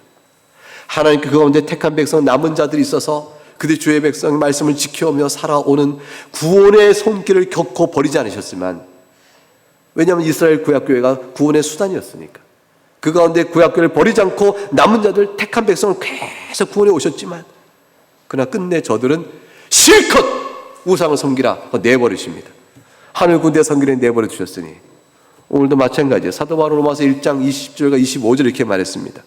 하나님 그 가운데 택한 백성 남은 자들이 있어서 그들 주의 백성 말씀을 지켜오며 살아오는 구원의 손길을 겪고 버리지 않으셨지만, 왜냐하면 이스라엘 구약교회가 구원의 수단이었으니까 그 가운데 구약교회를 버리지 않고 남은 자들 택한 백성을 계속 구원해 오셨지만, 그러나 끝내 저들은 실컷 우상을 섬기라 내버리십니다. 하늘 군대 섬기려 내버려 주셨으니 오늘도 마찬가지예요. 사도 바울 로마서 1장 20절과 25절 이렇게 말했습니다.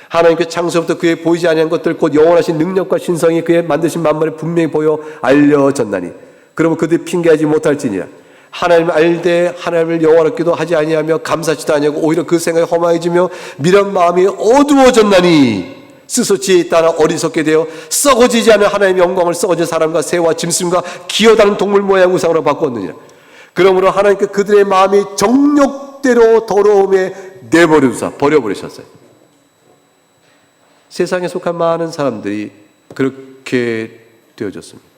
하나님께 창세부터 그의 보이지 아니한 것들 곧 영원하신 능력과 신성이 그의 만드신 만물에 분명히 보여 알려졌나니 그러면 그들이 핑계하지 못할지니라. 하나님을 알되 하나님을 영원하기도 하지 아니하며 감사치도 아니하고 오히려 그 생각이 허망해지며 미련 마음이 어두워졌나니 스스로 지혜에 따라 어리석게 되어 썩어지지 않은 하나님의 영광을 썩어진 사람과 새와 짐승과 기어다니는 동물 모양 우상으로 바꾸었느니라. 그러므로 하나님께 그들의 마음이 정욕대로 더러움에 내버려두사 버려버리셨어요. 세상에 속한 많은 사람들이 그렇게 되어졌습니다.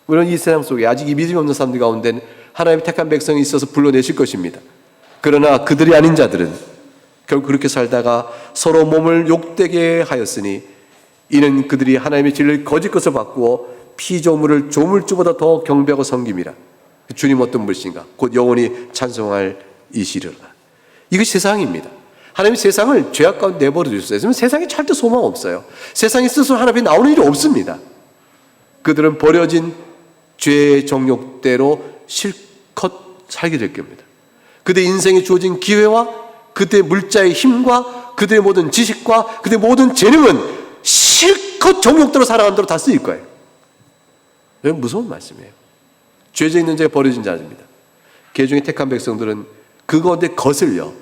물론 이 세상 속에 아직 이 믿음이 없는 사람들 가운데는 하나님의 택한 백성이 있어서 불러내실 것입니다. 그러나 그들이 아닌 자들은 결국 그렇게 살다가 서로 몸을 욕되게 하였으니 이는 그들이 하나님의 진리를 거짓 것을 바꾸어 피조물을 조물주보다 더 경배하고 섬김이라. 주님 어떤 분이신가? 곧 영원히 찬송할 이시리라. 이것이 세상입니다. 하나님이 세상을 죄악 가운데 내버려 두셨어요. 세상에 절대 소망 없어요. 세상이 스스로 하나님 앞에 나오는 일이 없습니다. 그들은 버려진 죄의 정욕대로 실컷 살게 될 겁니다. 그들의 인생에 주어진 기회와 그들의 물자의 힘과 그들의 모든 지식과 그들의 모든 재능은 실컷 정욕대로 살아가는 대로 다 쓰일 거예요. 이건 무서운 말씀이에요. 죄져 있는 자가 버려진 자입니다. 그 중에 택한 백성들은 그 가운데 거슬려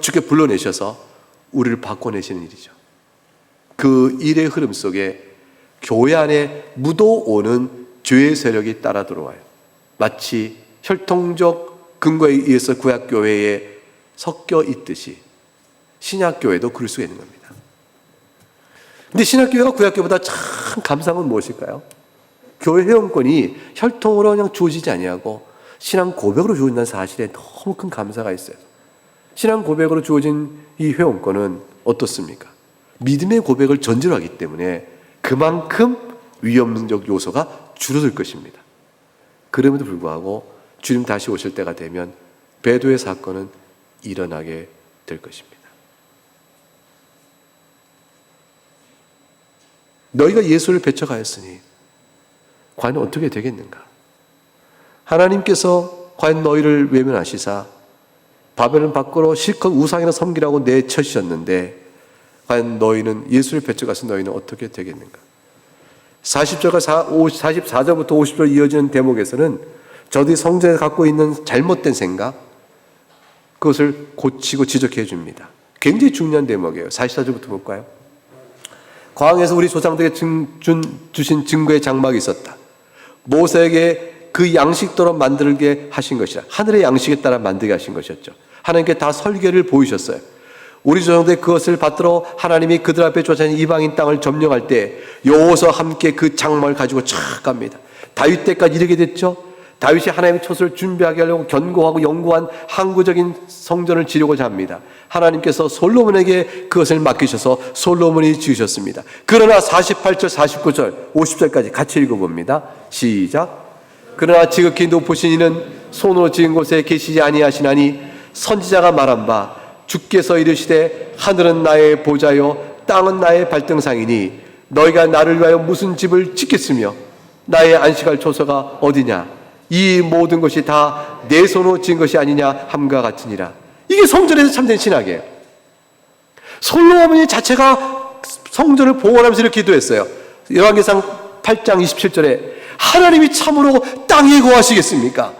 주께 불러내셔서 우리를 바꿔내시는 일이죠. 그 일의 흐름 속에 교회 안에 묻어오는 죄의 세력이 따라 들어와요. 마치 혈통적 근거에 의해서 구약교회에 섞여 있듯이 신약교회도 그럴 수가 있는 겁니다. 근데 신약교회가 구약교회보다 참 감사한 건 무엇일까요? 교회 회원권이 혈통으로 그냥 주어지지 아니하고 신앙 고백으로 주어진다는 사실에 너무 큰 감사가 있어요. 신앙 고백으로 주어진 이 회원권은 어떻습니까? 믿음의 고백을 전제로 하기 때문에 그만큼 위험적 요소가 줄어들 것입니다. 그럼에도 불구하고 주님 다시 오실 때가 되면 배도의 사건은 일어나게 될 것입니다. 너희가 예수를 배척하였으니 과연 어떻게 되겠는가? 하나님께서 과연 너희를 외면하시사 바벨론 밖으로 실컷 우상이나 섬기라고 내쳐주셨는데 과연 너희는 예수를 배척해서 너희는 어떻게 되겠는가? 44절부터 50절 이어지는 대목에서는 저들이 성전에 갖고 있는 잘못된 생각 그것을 고치고 지적해 줍니다. 굉장히 중요한 대목이에요. 44절부터 볼까요? 광야에서 우리 조상들에게 주신 증거의 장막이 있었다. 모세에게 그 양식대로 만들게 하신 것이라. 하늘의 양식에 따라 만들게 하신 것이었죠. 하나님께 다 설계를 보이셨어요. 우리 조상들이 그것을 받들어 하나님이 그들 앞에 주신 이방인 땅을 점령할 때 여호와와 함께 그 장막을 가지고 쫙 갑니다. 다윗 때까지 이르게 됐죠. 다윗이 하나님의 처소를 준비하게 하려고 견고하고 영구한 항구적인 성전을 지려고자 합니다. 하나님께서 솔로몬에게 그것을 맡기셔서 솔로몬이 지으셨습니다. 그러나 48절, 49절, 50절까지 같이 읽어봅니다. 시작. 그러나 지극히 높으신 이는 손으로 지은 곳에 계시지 아니하시나니 선지자가 말한 바 주께서 이르시되 하늘은 나의 보좌요 땅은 나의 발등상이니 너희가 나를 위하여 무슨 집을 짓겠으며 나의 안식할 초소가 어디냐? 이 모든 것이 다 내 손으로 지은 것이 아니냐 함과 같으니라. 이게 성전에서 참된 신학이에요. 솔로몬이 자체가 성전을 봉헌하면서 이렇게 기도했어요. 열왕기상 8장 27절에 하나님이 참으로 땅에 거하시겠습니까?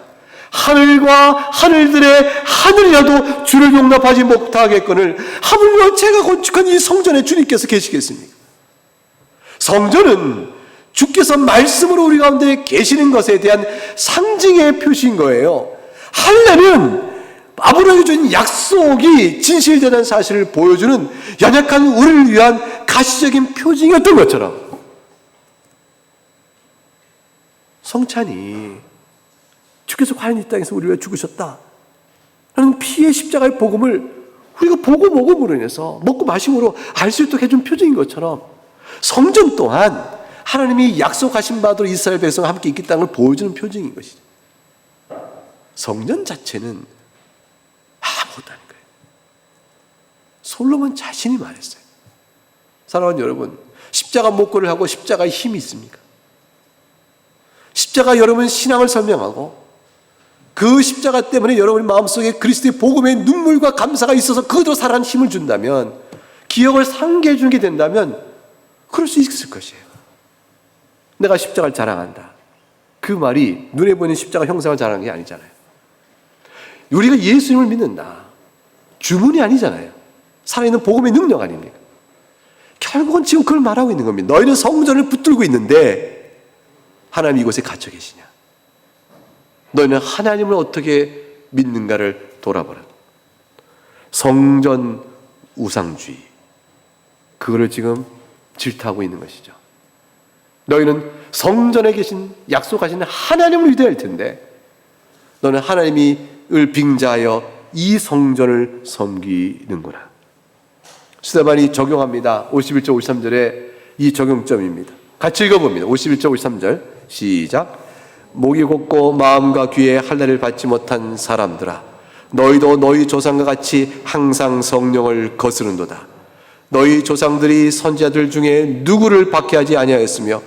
하늘과 하늘들의 하늘이라도 주를 용납하지 못하겠거늘 하물며 제가 건축한 이 성전에 주님께서 계시겠습니까? 성전은 주께서 말씀으로 우리 가운데 계시는 것에 대한 상징의 표시인 거예요. 할례는 아브라함이 준 약속이 진실되는 사실을 보여주는 연약한 우리를 위한 가시적인 표징이었던 것처럼 성찬이 주께서 과연 이 땅에서 우리를 위해 죽으셨다 라는 피의 십자가의 복음을 우리가 보고 먹음으로 인해서 먹고 마심으로 알 수 있도록 해준 표징인 것처럼 성전 또한 하나님이 약속하신 바대로 이스라엘 백성과 함께 있겠다는 걸 보여주는 표징인 것이죠. 성전 자체는 아무것도 아닌 거예요. 솔로몬 자신이 말했어요. 사랑하는 여러분, 십자가 목걸이를 하고 십자가에 힘이 있습니까? 십자가 여러분 신앙을 설명하고 그 십자가 때문에 여러분의 마음속에 그리스도의 복음의 눈물과 감사가 있어서 그대로 살아가는 힘을 준다면, 기억을 상기해 주는 게 된다면 그럴 수 있을 것이에요. 내가 십자가를 자랑한다. 그 말이 눈에 보이는 십자가 형상을 자랑하는 게 아니잖아요. 우리가 예수님을 믿는다. 주문이 아니잖아요. 살아있는 복음의 능력 아닙니까? 결국은 지금 그걸 말하고 있는 겁니다. 너희는 성전을 붙들고 있는데 하나님 이곳에 갇혀 계시냐? 너희는 하나님을 어떻게 믿는가를 돌아보라. 성전 우상주의, 그거를 지금 질타하고 있는 것이죠. 너희는 성전에 계신 약속하신 하나님을 믿어야 할 텐데 너는 하나님을 빙자하여 이 성전을 섬기는구나. 스데반이 적용합니다. 51절 53절에 이 적용점입니다. 같이 읽어봅니다. 51절 53절 시작. 목이 곧고 마음과 귀에 할례를 받지 못한 사람들아, 너희도 너희 조상과 같이 항상 성령을 거스른도다. 너희 조상들이 선지자들 중에 누구를 박해하지 아니하였으며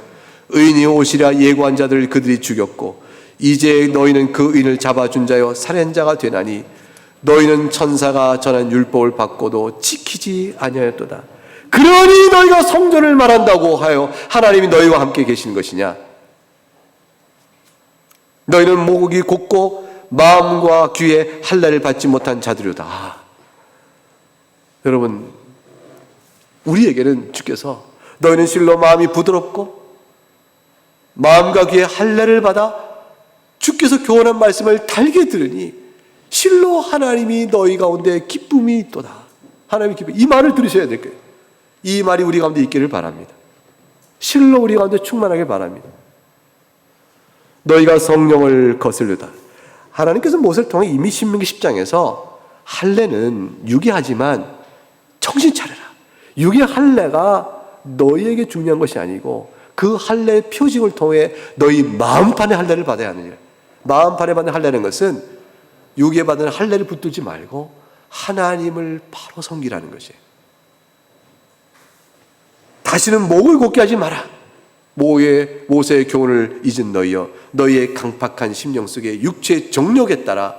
의인이 오시랴 예고한 자들을 그들이 죽였고 이제 너희는 그 의인을 잡아준 자여 살인자가 되나니 너희는 천사가 전한 율법을 받고도 지키지 아니하였도다. 그러니 너희가 성전을 말한다고 하여 하나님이 너희와 함께 계신 것이냐? 너희는 목이 곧고 마음과 귀에 할례를 받지 못한 자들이다. 여러분, 우리에게는 주께서 너희는 실로 마음이 부드럽고 마음과 귀에 할례를 받아 주께서 교훈한 말씀을 달게 들으니 실로 하나님이 너희 가운데 기쁨이 있도다. 하나님의 기쁨. 이 말을 들으셔야 될 거예요. 이 말이 우리 가운데 있기를 바랍니다. 실로 우리 가운데 충만하길 바랍니다. 너희가 성령을 거스르다. 하나님께서 모세를 통해 이미 신명기 10장에서 할례는 유기하지만 정신 차려라. 유기 할례가 너희에게 중요한 것이 아니고 그 할례의 표징을 통해 너희 마음판의 할례를 받아야 하느니라. 마음판에 받는 할례라는 것은 유기에 받는 할례를 붙들지 말고 하나님을 바로 섬기라는 것이에요. 다시는 목을 곧게 하지 마라. 모세의 교훈을 잊은 너희여, 너희의 강팍한 심령 속에 육체의 정욕에 따라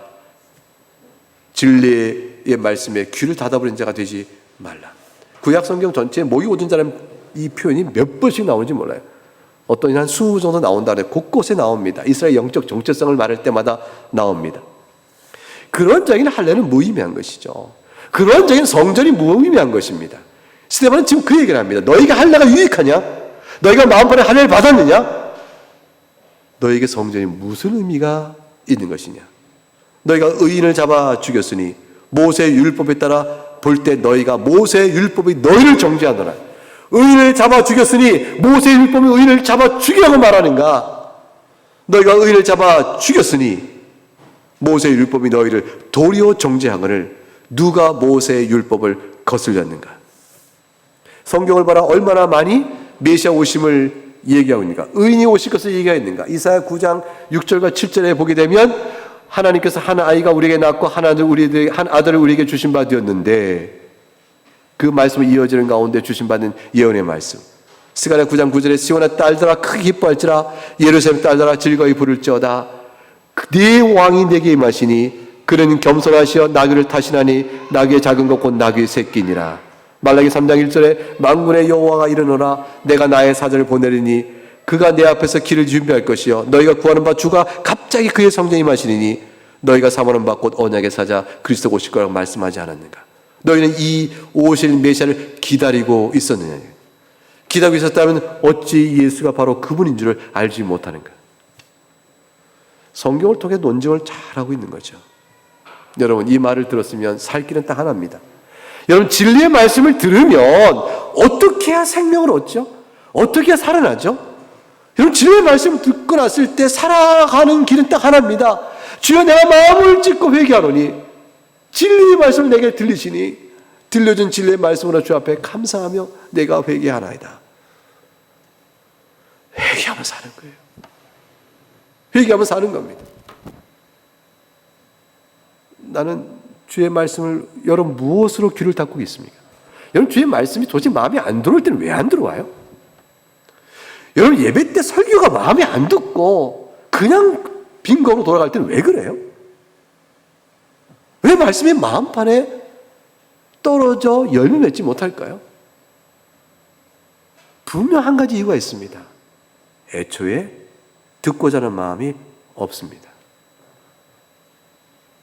진리의 말씀에 귀를 닫아버린 자가 되지 말라. 구약 성경 전체에 목이 곧은 자라는 이 표현이 몇 번씩 나오는지 몰라요. 어떤 한 20 정도 나온다네. 곳곳에 나옵니다. 이스라엘 영적 정체성을 말할 때마다 나옵니다. 근원적인 할례는 무의미한 것이죠. 근원적인 성전이 무의미한 것입니다. 스데반은 지금 그 얘기를 합니다. 너희가 할례가 유익하냐? 너희가 마음판에 할례를 받았느냐? 너에게 성전이 무슨 의미가 있는 것이냐? 너희가 의인을 잡아 죽였으니 모세의 율법에 따라 볼 때 너희가 모세의 율법이 너희를 정죄하노라. 의인을 잡아 죽였으니 모세의 율법이 의인을 잡아 죽이라고 말하는가? 너희가 의인을 잡아 죽였으니 모세의 율법이 너희를 도리어 정죄하거늘 누가 모세의 율법을 거슬렸는가? 성경을 봐라. 얼마나 많이 메시아 오심을 얘기하고 있는가? 의인이 오실 것을 얘기하였는가? 이사야 9장 6절과 7절에 보게 되면 하나님께서 한 아이가 우리에게 낳고 한 아들을 우리에게 주신 바 되었는데, 그 말씀을 이어지는 가운데 주신 받은 예언의 말씀. 스가랴 9장 9절에 시온아 딸들아 크게 기뻐할지라, 예루살렘 딸들아 즐거이 부를지어다. 네 왕이 내게 임하시니 그는 겸손하시어 나귀를 타시나니 나귀의 작은 것 곧 나귀의 새끼니라. 말라기 3장 1절에 만군의 여호와가 이르노라, 내가 나의 사자를 보내리니 그가 내 앞에서 길을 준비할 것이요 너희가 구하는 바 주가 갑자기 그의 성전에 임하시니 너희가 사모하는 바 곧 언약의 사자 그리스도가 오실 거라고 말씀하지 않았는가? 너희는 이 오실 메시아를 기다리고 있었느냐? 기다리고 있었다면 어찌 예수가 바로 그분인 줄을 알지 못하는가? 성경을 통해 논증을 잘하고 있는 거죠. 여러분, 이 말을 들었으면 살 길은 딱 하나입니다. 여러분, 진리의 말씀을 들으면 어떻게 해야 생명을 얻죠? 어떻게 해야 살아나죠? 여러분, 진리의 말씀을 듣고 났을 때 살아가는 길은 딱 하나입니다. 주여, 내가 마음을 찢고 회개하노니 진리의 말씀을 내게 들리시니 들려준 진리의 말씀으로 주 앞에 감사하며 내가 회개하나이다. 회개하며 사는 거예요. 회개하며 사는 겁니다. 나는 주의 말씀을, 여러분 무엇으로 귀를 닫고 있습니까? 여러분, 주의 말씀이 도저히 마음에 안 들어올 때는 왜 안 들어와요? 여러분, 예배 때 설교가 마음에 안 듣고 그냥 빈검으로 돌아갈 때는 왜 그래요? 왜 말씀이 마음판에 떨어져 열매 맺지 못할까요? 분명 한 가지 이유가 있습니다. 애초에 듣고자 하는 마음이 없습니다.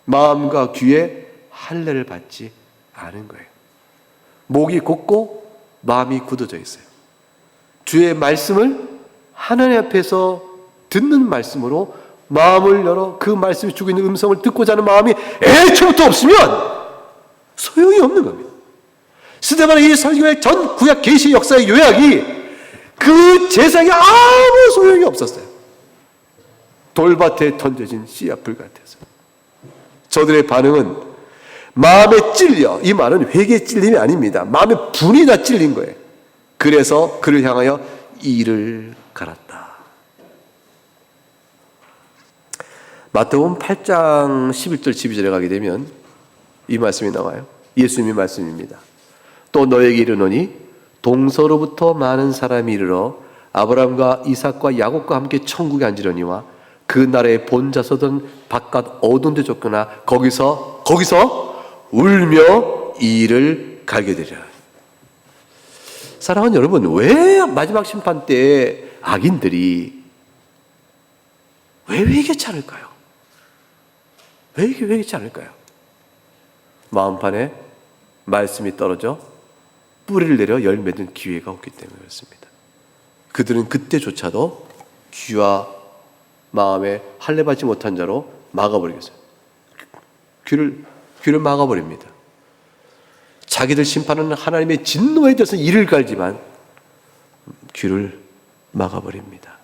마음과 귀에 할례를 받지 않은 거예요. 목이 곧고 마음이 굳어져 있어요. 주의 말씀을 하나님 앞에서 듣는 말씀으로 마음을 열어 그 말씀이 주고 있는 음성을 듣고자 하는 마음이 애초부터 없으면 소용이 없는 겁니다. 스데반의 이 설교의 전 구약 계시 역사의 요약이 그 제사에 아무 소용이 없었어요. 돌밭에 던져진 씨앗불 같아서. 저들의 반응은 마음에 찔려, 이 말은 회개에 찔림이 아닙니다. 마음에 분이 다 찔린 거예요. 그래서 그를 향하여 이를 갈았다. 마태복음 8장 11절 12절에 가게 되면 이 말씀이 나와요. 예수님의 말씀입니다. 또 너에게 이르노니 동서로부터 많은 사람이 이르러 아브라함과 이삭과 야곱과 함께 천국에 앉으려니와 그 나라의 본자서든 바깥 어두운 데 쫓거나 거기서 울며 이를 갈게 되리라. 사랑하는 여러분, 왜 마지막 심판 때 악인들이 왜 회개치 않을까요? 왜 회개치 않을까요? 마음판에 말씀이 떨어져 뿌리를 내려 열매든 기회가 없기 때문에 그렇습니다. 그들은 그때조차도 귀와 마음에 할례받지 못한 자로 막아버리겠어요. 귀를 막아버립니다. 자기들 심판은 하나님의 진노에 대해서 이를 갈지만 귀를 막아버립니다.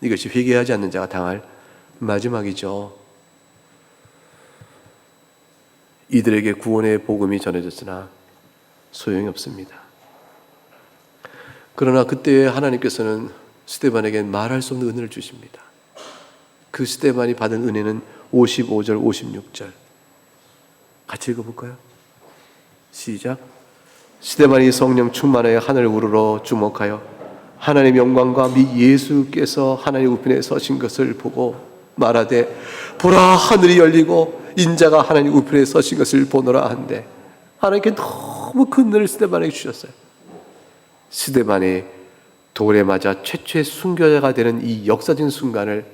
이것이 회개하지 않는 자가 당할 마지막이죠. 이들에게 구원의 복음이 전해졌으나 소용이 없습니다. 그러나 그때 하나님께서는 스데반에게 말할 수 없는 은혜를 주십니다. 그 스데반이 받은 은혜는 55절, 56절 같이 읽어볼까요? 시작. 스데반이 성령 충만하여 하늘을 우러러 주목하여 하나님의 영광과 및 예수께서 하나님의 우편에 서신 것을 보고 말하되 보라, 하늘이 열리고 인자가 하나님 우편에 서신 것을 보노라 한데, 하나님께 너무 큰 은혜를 스데반에게 주셨어요. 스데반이 돌에 맞아 최초의 순교자가 되는 이 역사적인 순간을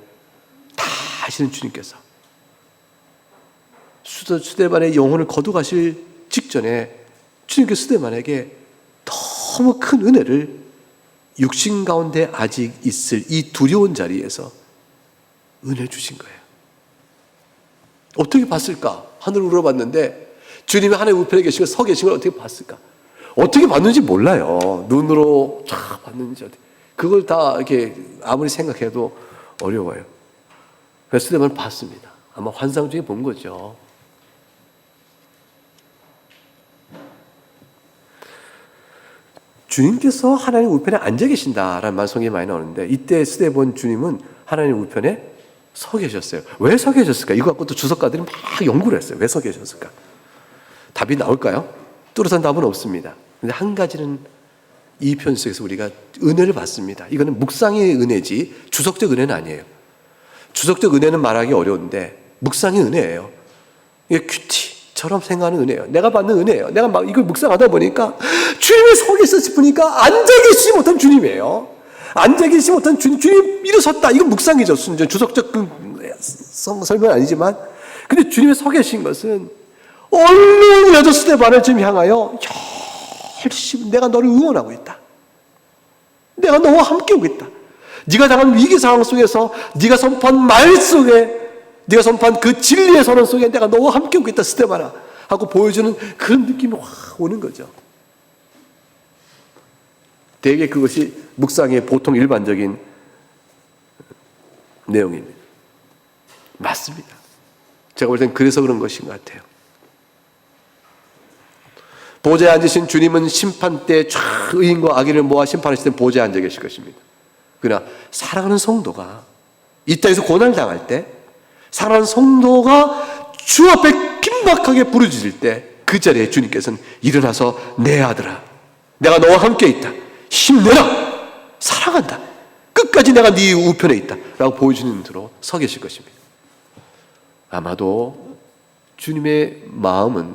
다 하시는 주님께서 스데반의 영혼을 거두가실 직전에 주님께서 스데반에게 너무 큰 은혜를 육신 가운데 아직 있을 이 두려운 자리에서 은혜 주신 거예요. 어떻게 봤을까? 하늘을 우러봤는데 주님이 하나님 우편에 계시고 서 계신 걸 어떻게 봤을까? 어떻게 봤는지 몰라요. 눈으로 쫙 봤는지 그걸 다 이렇게 아무리 생각해도 어려워요. 그래서 스데반을 봤습니다. 아마 환상 중에 본 거죠. 주님께서 하나님 우편에 앉아 계신다라는 말씀이 많이 나오는데, 이때 스데반 주님은 하나님 우편에 서 계셨어요. 왜 서 계셨을까? 이거 갖고 또 주석가들이 막 연구를 했어요. 왜 서 계셨을까? 답이 나올까요? 뚜렷한 답은 없습니다. 근데 한 가지는 이 편 속에서 우리가 은혜를 받습니다. 이거는 묵상의 은혜지 주석적 은혜는 아니에요. 주석적 은혜는 말하기 어려운데 묵상의 은혜예요. 이게 큐티처럼 생각하는 은혜예요. 내가 받는 은혜예요. 내가 막 이걸 묵상하다 보니까 주님의 속에 있어 싶으니까 앉아 계시지 못한 주님이에요. 앉아 계시지 못한 주님 일어섰다. 이건 묵상이죠. 순전 주석적 설명은 아니지만, 근데 주님의 서 계신 것은 얼른 여자 스데반을 지금 향하여 열심히 내가 너를 응원하고 있다. 내가 너와 함께 오고 있다. 네가 당한 위기 상황 속에서 네가 선포한 말 속에, 네가 선포한 그 진리의 선언 속에 내가 너와 함께 오고 있다, 스데반아 하고 보여주는 그런 느낌이 확 오는 거죠. 대개 그것이 묵상의 보통 일반적인 내용입니다. 맞습니다. 제가 볼 땐 그래서 그런 것인 것 같아요. 보좌에 앉으신 주님은 심판 때 의인과 악인을 모아 심판하실 때 보좌에 앉아 계실 것입니다. 그러나 사랑하는 성도가 이 땅에서 고난을 당할 때, 사랑하는 성도가 주 앞에 긴박하게 부르짖을 때 그 자리에 주님께서는 일어나서 내 아들아, 내가 너와 함께 있다, 힘내라, 사랑한다, 끝까지 내가 네 우편에 있다 라고 보여주는 대로 서 계실 것입니다. 아마도 주님의 마음은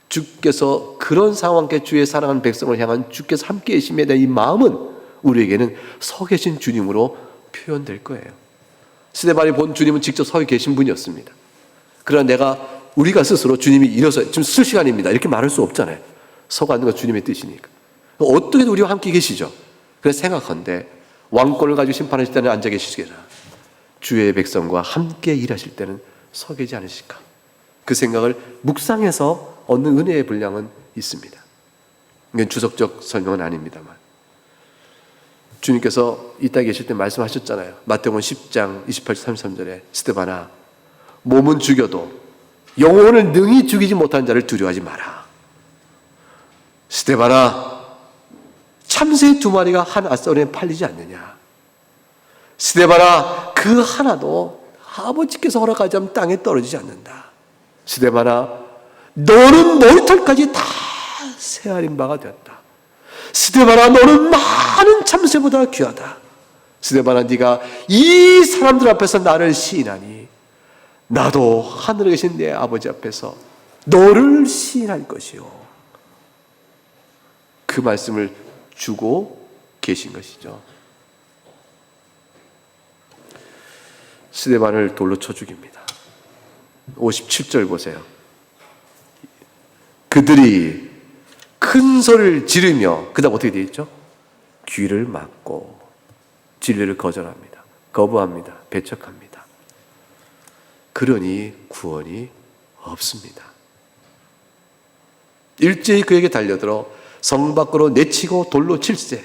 주께서 그런 상황에 주의 사랑하는 백성을 향한 주께서 함께 계심에 대한 이 마음은 우리에게는 서 계신 주님으로 표현될 거예요. 스데반이 본 주님은 직접 서 계신 분이었습니다. 그러나 우리가 스스로 주님이 일어서 지금 쓸 시간입니다 이렇게 말할 수 없잖아요. 서고 앉는 건 주님의 뜻이니까. 어떻게든 우리와 함께 계시죠. 그래서 생각한데 왕권을 가지고 심판하실 때는 앉아 계시기라 주의 백성과 함께 일하실 때는 서 계지 않으실까. 그 생각을 묵상해서 얻는 은혜의 분량은 있습니다. 이건 주석적 설명은 아닙니다만 주님께서 이 땅에 계실 때 말씀하셨잖아요. 마태복음 10장 28절 33절에 스데반아, 몸은 죽여도 영혼을 능히 죽이지 못한 자를 두려워하지 마라. 스데반아, 참새 2마리가 한 앗서리에 팔리지 않느냐. 스데반아, 그 하나도 아버지께서 허락하지 않으면 땅에 떨어지지 않는다. 스데반아, 너는 머리털까지 다 세아린 바가 되었다. 스데반아, 너는 많은 참새보다 귀하다. 스데반아, 네가 이 사람들 앞에서 나를 시인하니 나도 하늘에 계신 내 아버지 앞에서 너를 시인할 것이요. 그 말씀을 주고 계신 것이죠. 스데반을 돌로 쳐 죽입니다. 57절 보세요. 그들이 큰 소리를 지르며, 그 다음 어떻게 되어 있죠? 귀를 막고 진리를 거절합니다. 거부합니다. 배척합니다. 그러니 구원이 없습니다. 일제히 그에게 달려들어 성 밖으로 내치고 돌로 칠세,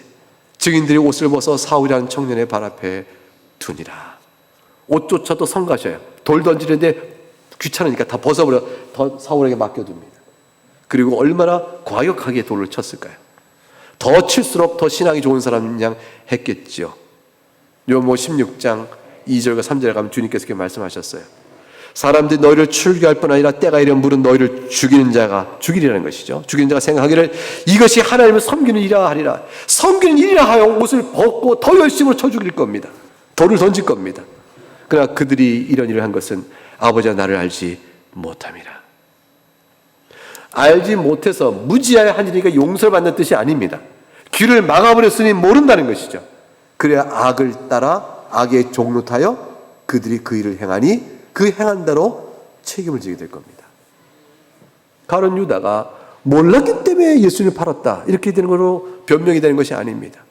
증인들이 옷을 벗어 사울이라는 청년의 발 앞에 두니라. 옷조차도 성가셔요. 돌 던지는데 귀찮으니까 다 벗어버려 더 사울에게 맡겨둡니다. 그리고 얼마나 과격하게 돌을 쳤을까요? 더 칠수록 더 신앙이 좋은 사람 양 했겠지요. 요모 16장 2절과 3절에 가면 주님께서 이렇게 말씀하셨어요. 사람들이 너희를 출교할 뿐 아니라 때가 이르면 물은 너희를 죽이는 자가 죽이리라는 것이죠. 죽이는 자가 생각하기를 이것이 하나님을 섬기는 일이라 하리라. 섬기는 일이라 하여 옷을 벗고 더 열심으로 쳐 죽일 겁니다. 돌을 던질 겁니다. 그러나 그들이 이런 일을 한 것은 아버지가 나를 알지 못함이라. 알지 못해서 무지하여 한 일이니까 용서를 받는 뜻이 아닙니다. 귀를 막아버렸으니 모른다는 것이죠. 그래야 악을 따라 악의 종로 타여 그들이 그 일을 행하니 그 행한 대로 책임을 지게 될 겁니다. 가룟 유다가 몰랐기 때문에 예수님을 팔았다 이렇게 되는 것으로 변명이 되는 것이 아닙니다.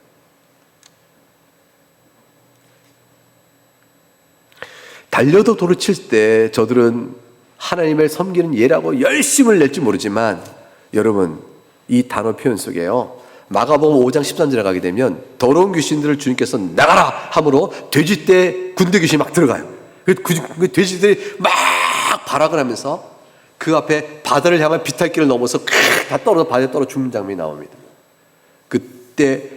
달려도 돌을 칠 때 저들은 하나님을 섬기는 예라고 열심을 낼지 모르지만 여러분 이 단어 표현 속에요. 마가복음 5장 13절에 가게 되면 더러운 귀신들을 주님께서 나가라 함으로 돼지떼 군대 귀신이 막 들어가요. 그 돼지들이 막 발악을 하면서 그 앞에 바다를 향한 비탈길을 넘어서 다 떨어져 바다에 떨어 죽는 장면이 나옵니다. 그때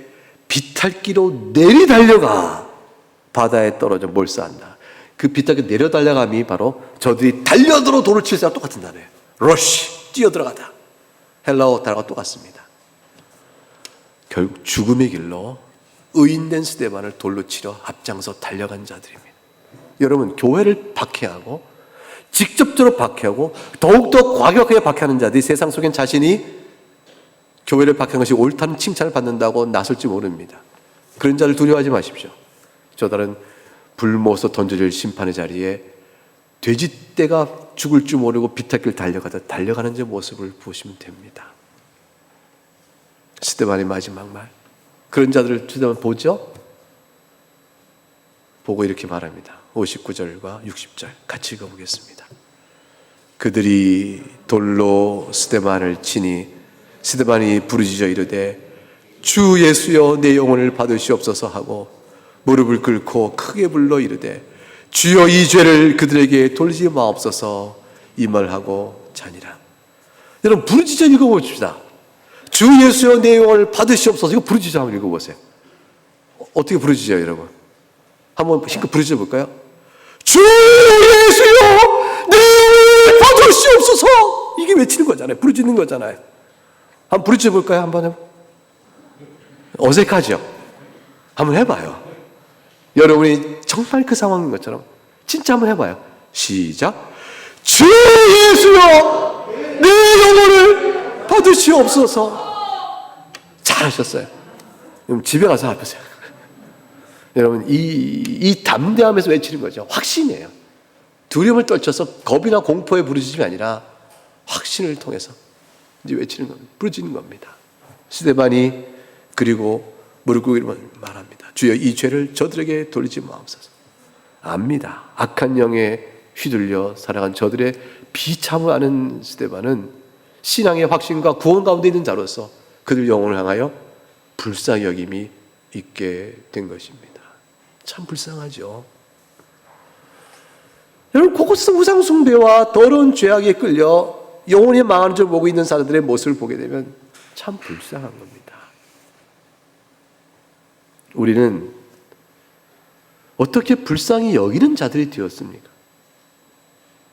비탈길로 내리 달려가 바다에 떨어져 몰사한다. 그 비탈길 내려 달려감이 바로 저들이 달려들어 돌을 칠 때와 똑같은 단어예요. 러쉬, 뛰어들어가다. 헬라어 단어가 똑같습니다. 결국 죽음의 길로 의인된 스데반을 돌로 치려 앞장서 달려간 자들입니다. 여러분, 교회를 박해하고 직접적으로 박해하고 더욱더 과격하게 박해하는 자들이 세상 속엔 자신이 교회를 박해한 것이 옳다는 칭찬을 받는다고 나설지 모릅니다. 그런 자를 두려워하지 마십시오. 저들은 불모서 던져질 심판의 자리에 돼지떼가 죽을 줄 모르고 비탈길 달려가는 제 모습을 보시면 됩니다. 스데반의 마지막 말, 그런 자들을 보죠? 보고 이렇게 말합니다. 59절과 60절 같이 읽어보겠습니다. 그들이 돌로 스데반을 치니 스데반이 부르짖어 이르되 주 예수여 내 영혼을 받으시옵소서 하고 무릎을 꿇고 크게 불러 이르되 주여 이 죄를 그들에게 돌리지 마옵소서 이 말하고 자니라. 여러분 부르짖어 읽어봅시다. 주 예수여 내 영혼을 받으시옵소서. 이거 부르짖어 한번 읽어보세요. 어떻게 부르짖어요 여러분? 한번 힘껏 부르짖어 볼까요? 주 예수여 내 영혼을 받으시옵소서. 이게 외치는 거잖아요. 부르짖는 거잖아요. 한번 부르짖어 볼까요? 한번 어색하죠? 한번 해봐요. 여러분이 정말 그 상황인 것처럼 진짜 한번 해봐요. 시작. 주 예수여 내 영혼을 받으시옵소서. 잘하셨어요. 그럼 집에 가서 해보세요. 여러분 이 담대함에서 외치는 거죠. 확신이에요. 두려움을 떨쳐서 겁이나 공포에 부르짖음이 아니라 확신을 통해서 이제 외치는 겁니다. 부르짖는 겁니다. 스데반이 그리고 무릎 꿇고 말합니다. 주여 이 죄를 저들에게 돌리지 마옵소서. 압니다. 악한 영에 휘둘려 살아간 저들의 비참을 아는 스데반은 신앙의 확신과 구원 가운데 있는 자로서 그들 영혼을 향하여 불쌍히 여김이 있게 된 것입니다. 참 불쌍하죠. 여러분 곳곳에서 우상 숭배와 더러운 죄악에 끌려 영혼이 망하는 줄 보고 있는 사람들의 모습을 보게 되면 참 불쌍한 겁니다. 우리는 어떻게 불쌍히 여기는 자들이 되었습니까?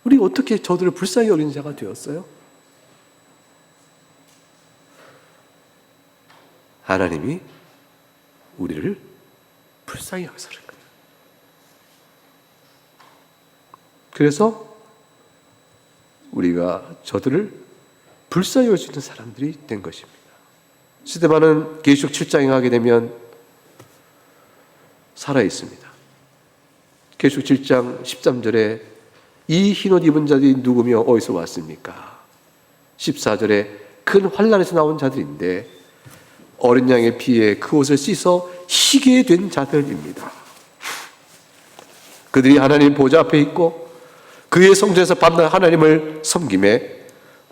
우리 어떻게 저들을 불쌍히 여기는 자가 되었어요? 하나님이 우리를 불쌍히 여기서 그런 거예요. 그래서 우리가 저들을 불쌍히 여길 수 있는 사람들이 된 것입니다. 스데반은 계시록 7장에 가게 되면 살아 있습니다. 계시록 7장 13절에 이 흰옷 입은 자들이 누구며 어디서 왔습니까? 14절에 큰 환난에서 나온 자들인데 어린 양의 피에 그 옷을 씻어 희게 된 자들입니다. 그들이 하나님 보좌 앞에 있고 그의 성전에서 밤낮 하나님을 섬김에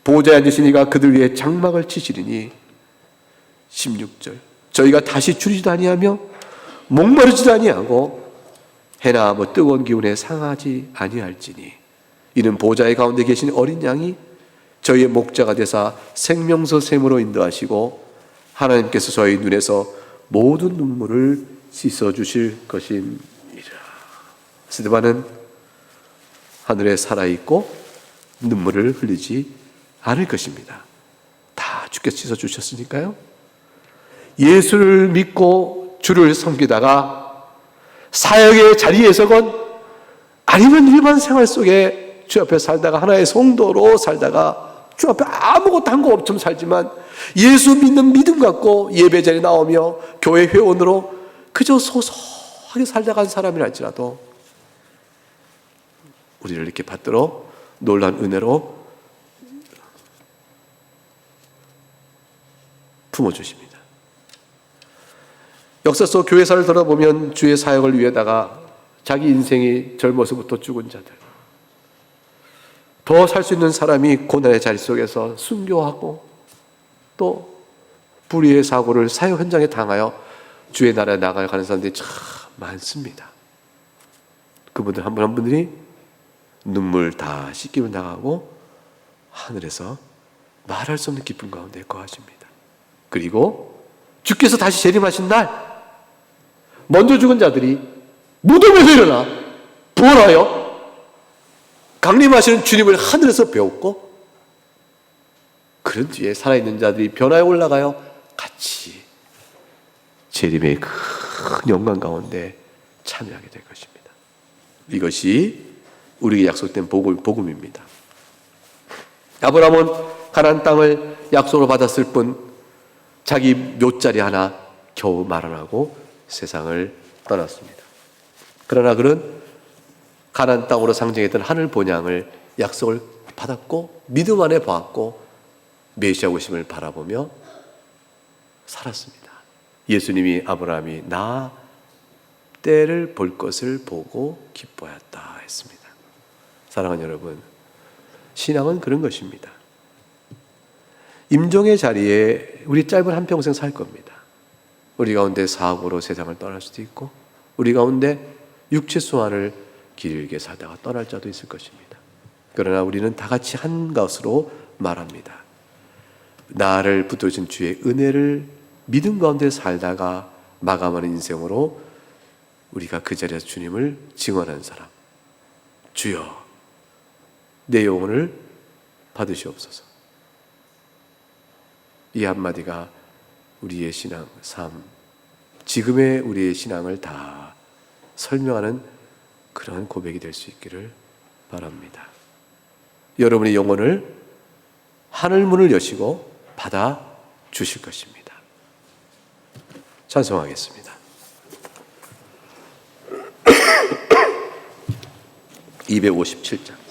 보좌에 앉으신 이가 그들 위에 장막을 치시리니 16절 저희가 다시 줄이지도 아니하며 목마르지도 아니하고 해나 뜨거운 기운에 상하지 아니할지니 이는 보좌의 가운데 계신 어린 양이 저희의 목자가 되사 생명수 샘으로 인도하시고 하나님께서 저희 눈에서 모든 눈물을 씻어주실 것임이라. 스데반은 하늘에 살아있고 눈물을 흘리지 않을 것입니다. 다 주께서 씻어주셨으니까요. 예수를 믿고 주를 섬기다가 사역의 자리에서건 아니면 일반 생활 속에 주 앞에 살다가 하나의 성도로 살다가 주 앞에 아무것도 한 거 없처럼 살지만 예수 믿는 믿음 갖고 예배 자리에 나오며 교회 회원으로 그저 소소하게 살다 간 사람이라 할지라도 우리를 이렇게 받들어 놀라운 은혜로 품어주십니다. 역사 속 교회사를 돌아보면 주의 사역을 위해다가 자기 인생이 젊어서부터 죽은 자들, 더 살 수 있는 사람이 고난의 자리 속에서 순교하고 또 불의의 사고를 사역 현장에 당하여 주의 나라에 나가는 사람들이 참 많습니다. 그분들 한 분 한 분들이 눈물 다 씻기며 나가고 하늘에서 말할 수 없는 기쁨 가운데 거하십니다. 그리고 주께서 다시 재림하신 날 먼저 죽은 자들이 무덤에서 일어나 부활하여 강림하시는 주님을 하늘에서 배웠고 그런 뒤에 살아있는 자들이 변화에 올라가요 같이 재림의 큰 영광 가운데 참여하게 될 것입니다. 이것이 우리에게 약속된 복음입니다. 아브라함은 가나안 땅을 약속으로 받았을 뿐 자기 묘자리 하나 겨우 마련하고 세상을 떠났습니다. 그러나 그는 가나안 땅으로 상징했던 하늘 본향을 약속을 받았고 믿음 안에 보았고 메시아 오심을 바라보며 살았습니다. 예수님이 아브라함이 나 때를 볼 것을 보고 기뻐했다 했습니다. 사랑하는 여러분, 신앙은 그런 것입니다. 임종의 자리에 우리 짧은 한평생 살 겁니다. 우리 가운데 사고로 세상을 떠날 수도 있고 우리 가운데 육체 소원을 길게 살다가 떠날 자도 있을 것입니다. 그러나 우리는 다 같이 한 것으로 말합니다. 나를 붙드신 주의 은혜를 믿음 가운데 살다가 마감하는 인생으로 우리가 그 자리에서 주님을 증언하는 사람. 주여, 내 영혼을 받으시옵소서. 이 한마디가 우리의 신앙, 삶, 지금의 우리의 신앙을 다 설명하는 그런 고백이 될 수 있기를 바랍니다. 여러분의 영혼을 하늘문을 여시고 받아 주실 것입니다. 찬송하겠습니다. 257장.